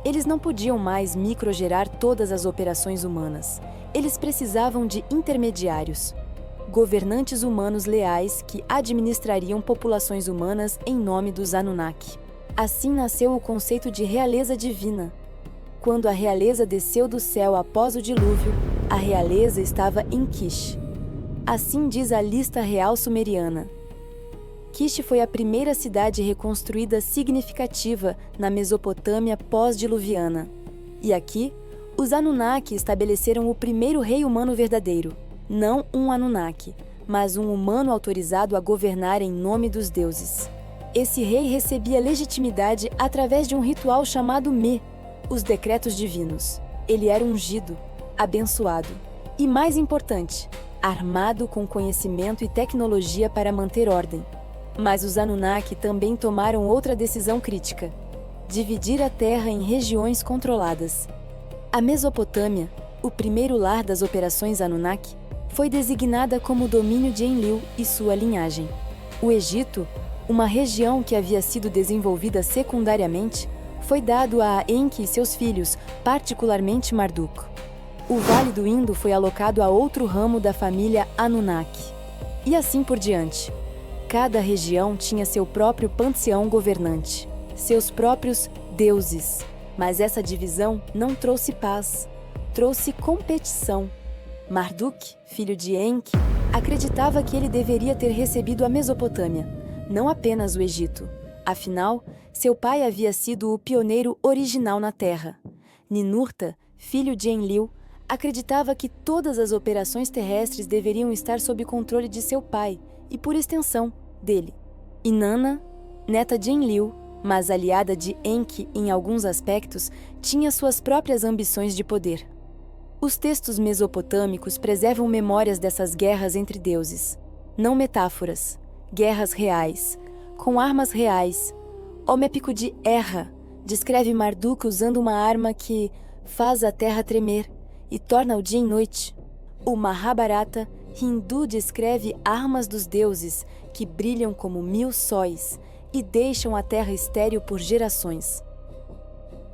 Eles não podiam mais microgerar todas as operações humanas. Eles precisavam de intermediários. Governantes humanos leais que administrariam populações humanas em nome dos Anunnaki. Assim nasceu o conceito de realeza divina. Quando a realeza desceu do céu após o dilúvio, a realeza estava em Kish. Assim diz a lista real sumeriana. Laquish foi a primeira cidade reconstruída significativa na Mesopotâmia pós-diluviana. E aqui, os Anunnaki estabeleceram o primeiro rei humano verdadeiro, não um Anunnaki, mas um humano autorizado a governar em nome dos deuses. Esse rei recebia legitimidade através de um ritual chamado Me, os decretos divinos. Ele era ungido, abençoado e, mais importante, armado com conhecimento e tecnologia para manter ordem. Mas os Anunnaki também tomaram outra decisão crítica: dividir a Terra em regiões controladas. A Mesopotâmia, o primeiro lar das operações Anunnaki, foi designada como domínio de Enlil e sua linhagem. O Egito, uma região que havia sido desenvolvida secundariamente, foi dado a Enki e seus filhos, particularmente Marduk. O Vale do Indo foi alocado a outro ramo da família Anunnaki. E assim por diante. Cada região tinha seu próprio panteão governante, seus próprios deuses. Mas essa divisão não trouxe paz, trouxe competição. Marduk, filho de Enki, acreditava que ele deveria ter recebido a Mesopotâmia, não apenas o Egito. Afinal, seu pai havia sido o pioneiro original na Terra. Ninurta, filho de Enlil, acreditava que todas as operações terrestres deveriam estar sob controle de seu pai e, por extensão, dele. Inanna, neta de Enlil, mas aliada de Enki em alguns aspectos, tinha suas próprias ambições de poder. Os textos mesopotâmicos preservam memórias dessas guerras entre deuses, não metáforas, guerras reais, com armas reais. O Mépico de Erra descreve Marduk usando uma arma que faz a terra tremer e torna o dia em noite. O Mahabharata hindu descreve armas dos deuses que brilham como 1000 sóis e deixam a terra estéril por gerações.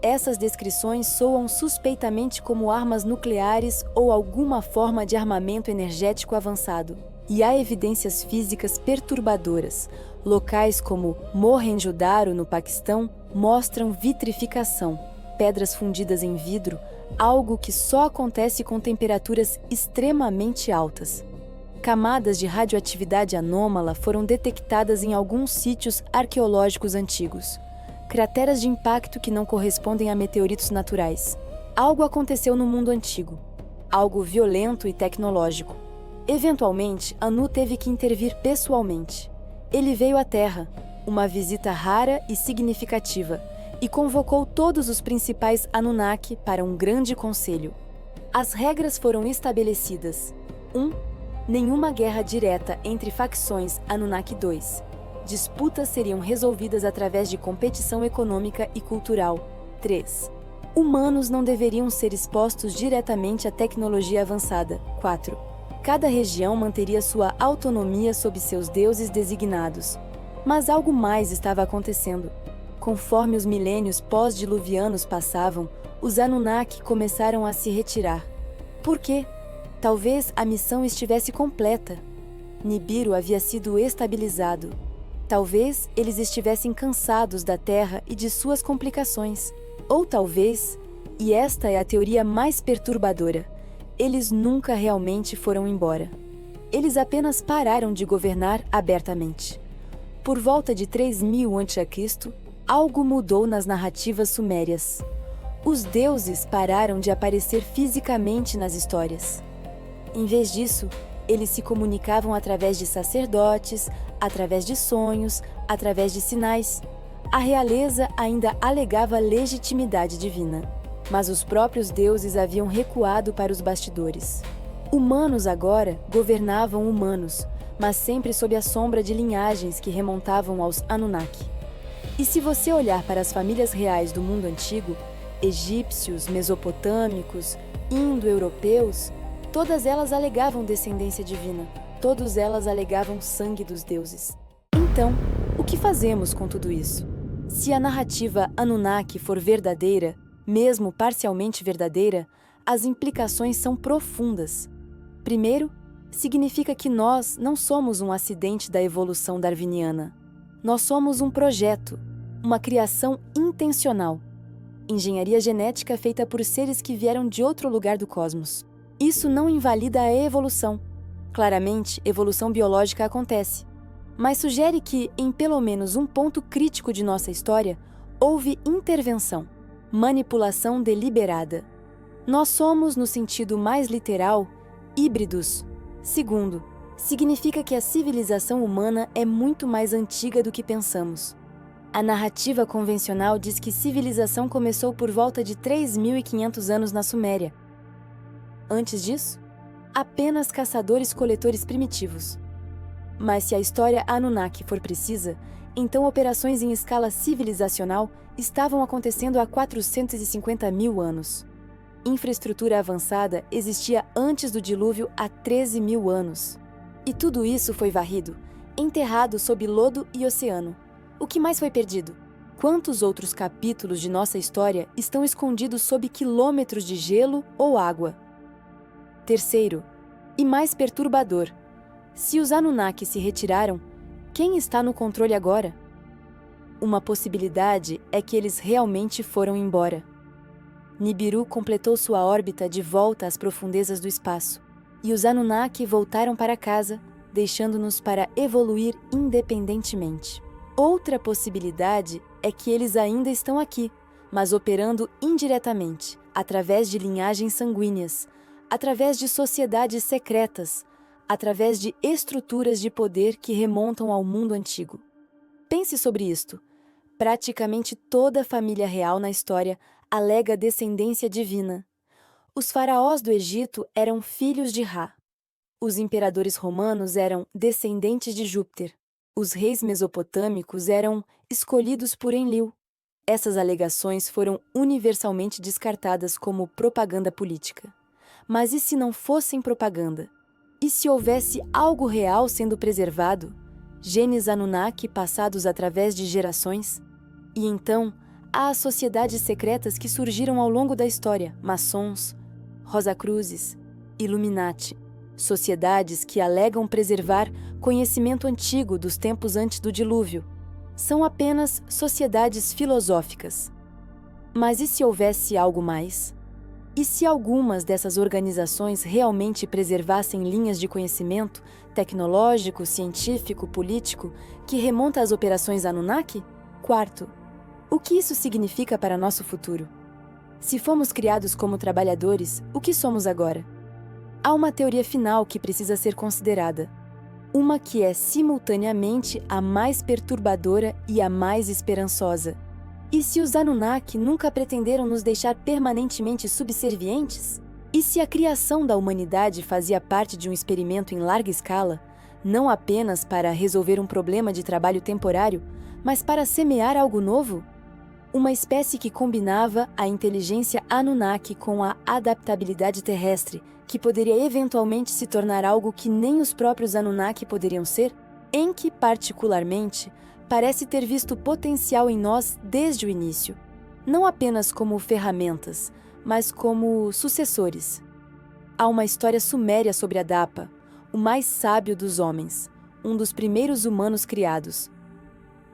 Essas descrições soam suspeitamente como armas nucleares ou alguma forma de armamento energético avançado. E há evidências físicas perturbadoras. Locais como Mohenjo-Daro, no Paquistão, mostram vitrificação, pedras fundidas em vidro, algo que só acontece com temperaturas extremamente altas. Camadas de radioatividade anômala foram detectadas em alguns sítios arqueológicos antigos. Crateras de impacto que não correspondem a meteoritos naturais. Algo aconteceu no mundo antigo. Algo violento e tecnológico. Eventualmente, Anu teve que intervir pessoalmente. Ele veio à Terra, uma visita rara e significativa, e convocou todos os principais Anunnaki para um grande conselho. As regras foram estabelecidas. 1. Nenhuma guerra direta entre facções Anunnaki 2. Disputas seriam resolvidas através de competição econômica e cultural. 3. Humanos não deveriam ser expostos diretamente à tecnologia avançada. 4. Cada região manteria sua autonomia sob seus deuses designados. Mas algo mais estava acontecendo. Conforme os milênios pós-diluvianos passavam, os Anunnaki começaram a se retirar. Por quê? Talvez a missão estivesse completa. Nibiru havia sido estabilizado. Talvez eles estivessem cansados da Terra e de suas complicações. Ou talvez, e esta é a teoria mais perturbadora, eles nunca realmente foram embora. Eles apenas pararam de governar abertamente. Por volta de 3000 a.C., algo mudou nas narrativas sumérias. Os deuses pararam de aparecer fisicamente nas histórias. Em vez disso, eles se comunicavam através de sacerdotes, através de sonhos, através de sinais. A realeza ainda alegava legitimidade divina, mas os próprios deuses haviam recuado para os bastidores. Humanos agora governavam humanos, mas sempre sob a sombra de linhagens que remontavam aos Anunnaki. E se você olhar para as famílias reais do mundo antigo, egípcios, mesopotâmicos, indo-europeus, todas elas alegavam descendência divina, todas elas alegavam sangue dos deuses. Então, o que fazemos com tudo isso? Se a narrativa Anunnaki for verdadeira, mesmo parcialmente verdadeira, as implicações são profundas. Primeiro, significa que nós não somos um acidente da evolução darwiniana. Nós somos um projeto, uma criação intencional. Engenharia genética feita por seres que vieram de outro lugar do cosmos. Isso não invalida a evolução. Claramente, evolução biológica acontece. mas sugere que, em pelo menos um ponto crítico de nossa história, houve intervenção, manipulação deliberada. Nós somos, no sentido mais literal, híbridos. Segundo, significa que a civilização humana é muito mais antiga do que pensamos. A narrativa convencional diz que civilização começou por volta de 3.500 anos na Suméria. Antes disso, apenas caçadores-coletores primitivos. Mas se a história Anunnaki for precisa, então operações em escala civilizacional estavam acontecendo há 450 mil anos. Infraestrutura avançada existia antes do dilúvio há 13 mil anos. E tudo isso foi varrido, enterrado sob lodo e oceano. O que mais foi perdido? Quantos outros capítulos de nossa história estão escondidos sob quilômetros de gelo ou água? Terceiro, e mais perturbador, se os Anunnaki se retiraram, quem está no controle agora? Uma possibilidade é que eles realmente foram embora. Nibiru completou sua órbita de volta às profundezas do espaço, e os Anunnaki voltaram para casa, deixando-nos para evoluir independentemente. Outra possibilidade é que eles ainda estão aqui, mas operando indiretamente, através de linhagens sanguíneas, através de sociedades secretas, através de estruturas de poder que remontam ao mundo antigo. Pense sobre isto. Praticamente toda a família real na história alega descendência divina. Os faraós do Egito eram filhos de Ra. Os imperadores romanos eram descendentes de Júpiter. Os reis mesopotâmicos eram escolhidos por Enlil. Essas alegações foram universalmente descartadas como propaganda política. Mas e se não fossem propaganda? E se houvesse algo real sendo preservado? Genes Anunnaki passados através de gerações? E então, há as sociedades secretas que surgiram ao longo da história, maçons, Rosacruzes, Illuminati, sociedades que alegam preservar conhecimento antigo dos tempos antes do dilúvio. São apenas sociedades filosóficas. Mas e se houvesse algo mais? E se algumas dessas organizações realmente preservassem linhas de conhecimento tecnológico, científico, político que remonta às operações Anunnaki? Quarto, o que isso significa para nosso futuro? Se fomos criados como trabalhadores, o que somos agora? Há uma teoria final que precisa ser considerada. Uma que é simultaneamente a mais perturbadora e a mais esperançosa. E se os Anunnaki nunca pretenderam nos deixar permanentemente subservientes? E se a criação da humanidade fazia parte de um experimento em larga escala, não apenas para resolver um problema de trabalho temporário, mas para semear algo novo? Uma espécie que combinava a inteligência Anunnaki com a adaptabilidade terrestre, que poderia eventualmente se tornar algo que nem os próprios Anunnaki poderiam ser? Enki, particularmente, parece ter visto potencial em nós desde o início, não apenas como ferramentas, mas como sucessores. Há uma história suméria sobre Adapa, o mais sábio dos homens, um dos primeiros humanos criados.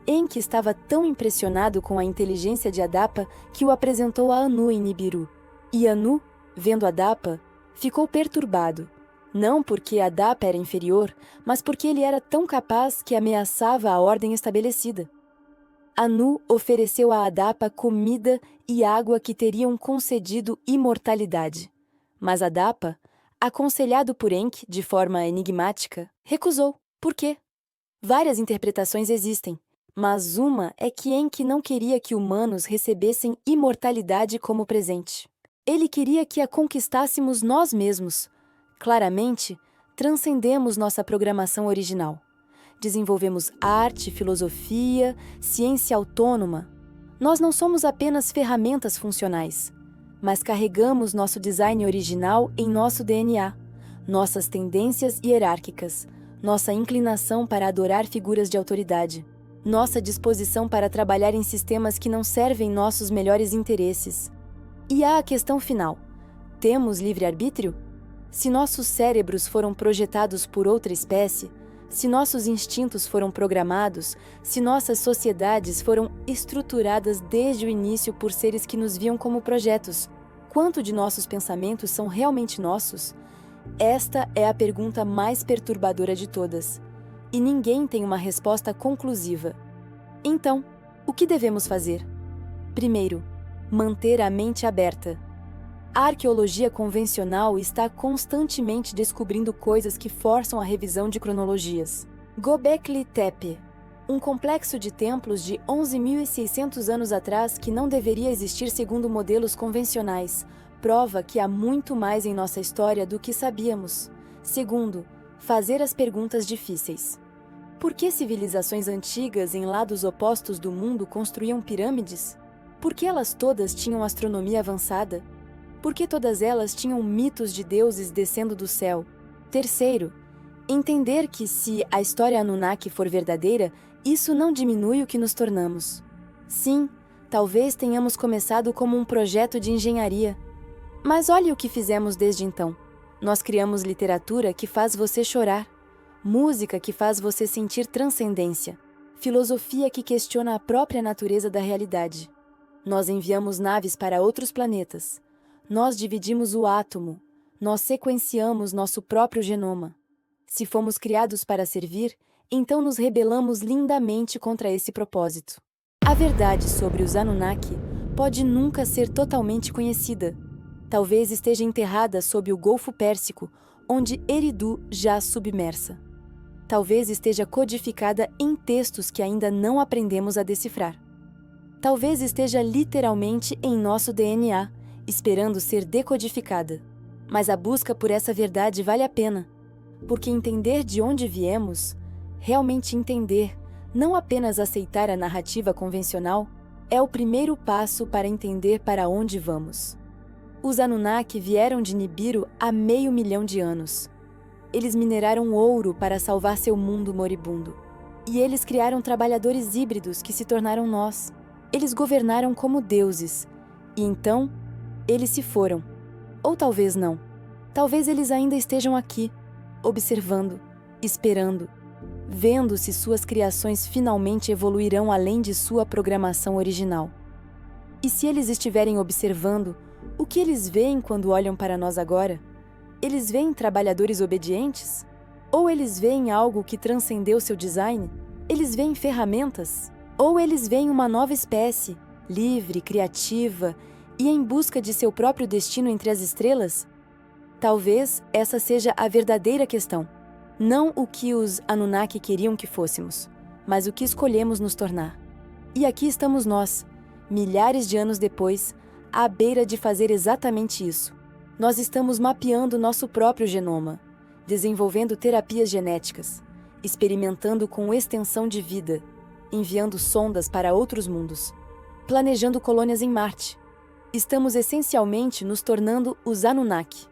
Enki estava tão impressionado com a inteligência de Adapa que o apresentou a Anu em Nibiru. E Anu, vendo Adapa, ficou perturbado. Não porque Adapa era inferior, mas porque ele era tão capaz que ameaçava a ordem estabelecida. Anu ofereceu a Adapa comida e água que teriam concedido imortalidade. Mas Adapa, aconselhado por Enki de forma enigmática, recusou. Por quê? Várias interpretações existem, mas uma é que Enki não queria que humanos recebessem imortalidade como presente. Ele queria que a conquistássemos nós mesmos. Claramente, transcendemos nossa programação original. Desenvolvemos arte, filosofia, ciência autônoma. Nós não somos apenas ferramentas funcionais, mas carregamos nosso design original em nosso DNA, nossas tendências hierárquicas, nossa inclinação para adorar figuras de autoridade, nossa disposição para trabalhar em sistemas que não servem nossos melhores interesses. E há a questão final: temos livre-arbítrio? Se nossos cérebros foram projetados por outra espécie, se nossos instintos foram programados, se nossas sociedades foram estruturadas desde o início por seres que nos viam como projetos, quanto de nossos pensamentos são realmente nossos? Esta é a pergunta mais perturbadora de todas. e ninguém tem uma resposta conclusiva. Então, o que devemos fazer? Primeiro, manter a mente aberta. A arqueologia convencional está constantemente descobrindo coisas que forçam a revisão de cronologias. Göbekli Tepe, um complexo de templos de 11.600 anos atrás que não deveria existir segundo modelos convencionais, prova que há muito mais em nossa história do que sabíamos. Segundo, fazer as perguntas difíceis. Por que civilizações antigas em lados opostos do mundo construíam pirâmides? Por que elas todas tinham astronomia avançada? Por que todas elas tinham mitos de deuses descendo do céu? Terceiro, entender que se a história Anunnaki for verdadeira, isso não diminui o que nos tornamos. Sim, talvez tenhamos começado como um projeto de engenharia. Mas olhe o que fizemos desde então. Nós criamos literatura que faz você chorar, música que faz você sentir transcendência, filosofia que questiona a própria natureza da realidade. Nós enviamos naves para outros planetas. Nós dividimos o átomo. Nós sequenciamos nosso próprio genoma. Se fomos criados para servir, então nos rebelamos lindamente contra esse propósito. A verdade sobre os Anunnaki pode nunca ser totalmente conhecida. Talvez esteja enterrada sob o Golfo Pérsico, onde Eridu jaz submersa. Talvez esteja codificada em textos que ainda não aprendemos a decifrar. Talvez esteja literalmente em nosso DNA, esperando ser decodificada. Mas a busca por essa verdade vale a pena, porque entender de onde viemos, realmente entender, não apenas aceitar a narrativa convencional, é o primeiro passo para entender para onde vamos. Os Anunnaki vieram de Nibiru há 500 mil de anos. Eles mineraram ouro para salvar seu mundo moribundo. E eles criaram trabalhadores híbridos que se tornaram nós. Eles governaram como deuses. E então, eles se foram. Ou talvez não. Talvez eles ainda estejam aqui, observando, esperando, vendo se suas criações finalmente evoluirão além de sua programação original. E se eles estiverem observando, o que eles veem quando olham para nós agora? Eles veem trabalhadores obedientes? Ou eles veem algo que transcendeu seu design? Eles veem ferramentas? Ou eles veem uma nova espécie, livre, criativa e em busca de seu próprio destino entre as estrelas? Talvez essa seja a verdadeira questão. Não o que os Anunnaki queriam que fôssemos, mas o que escolhemos nos tornar. E aqui estamos nós, milhares de anos depois, à beira de fazer exatamente isso. Nós estamos mapeando nosso próprio genoma, desenvolvendo terapias genéticas, experimentando com extensão de vida, enviando sondas para outros mundos, planejando colônias em Marte. Estamos essencialmente nos tornando os Anunnaki.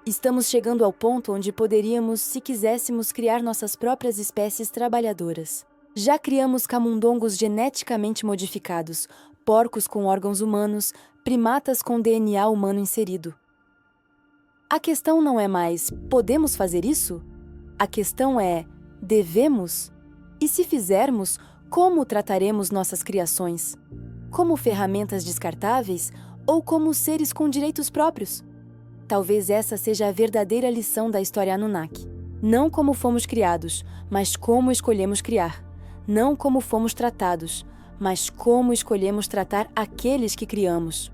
Estamos chegando ao ponto onde poderíamos, se quiséssemos, criar nossas próprias espécies trabalhadoras. Já criamos camundongos geneticamente modificados, porcos com órgãos humanos, primatas com DNA humano inserido. A questão não é mais, podemos fazer isso? A questão é, devemos? E se fizermos, como trataremos nossas criações? Como ferramentas descartáveis ou como seres com direitos próprios? Talvez essa seja a verdadeira lição da história Anunnaki. Não como fomos criados, mas como escolhemos criar. Não como fomos tratados, mas como escolhemos tratar aqueles que criamos.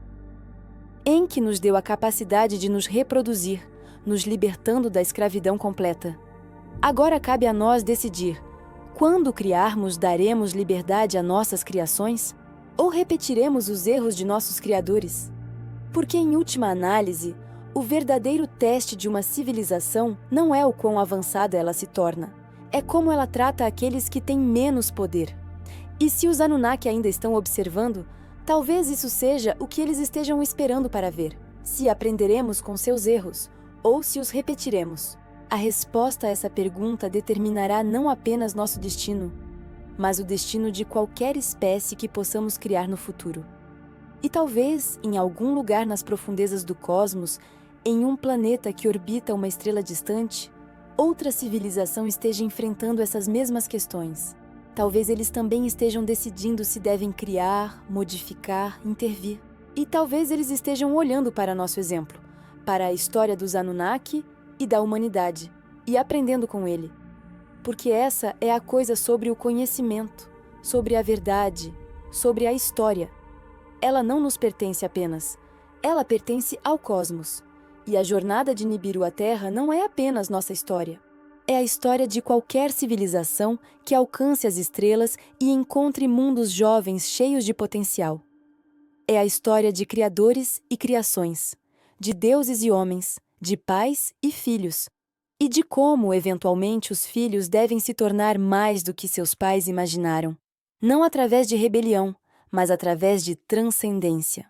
Enki nos deu a capacidade de nos reproduzir, nos libertando da escravidão completa. Agora cabe a nós decidir: quando criarmos, daremos liberdade a nossas criações? Ou repetiremos os erros de nossos criadores? Porque, em última análise, o verdadeiro teste de uma civilização não é o quão avançada ela se torna, é como ela trata aqueles que têm menos poder. E se os Anunnaki ainda estão observando, talvez isso seja o que eles estejam esperando para ver, se aprenderemos com seus erros ou se os repetiremos. A resposta a essa pergunta determinará não apenas nosso destino, mas o destino de qualquer espécie que possamos criar no futuro. E talvez, em algum lugar nas profundezas do cosmos, em um planeta que orbita uma estrela distante, outra civilização esteja enfrentando essas mesmas questões. Talvez eles também estejam decidindo se devem criar, modificar, intervir. E talvez eles estejam olhando para nosso exemplo, para a história dos Anunnaki e da humanidade, e aprendendo com ele. porque essa é a coisa sobre o conhecimento, sobre a verdade, sobre a história. Ela não nos pertence apenas, ela pertence ao cosmos. E a jornada de Nibiru à Terra não é apenas nossa história. É a história de qualquer civilização que alcance as estrelas e encontre mundos jovens cheios de potencial. É a história de criadores e criações, de deuses e homens, de pais e filhos, e de como, eventualmente, os filhos devem se tornar mais do que seus pais imaginaram, não através de rebelião, mas através de transcendência.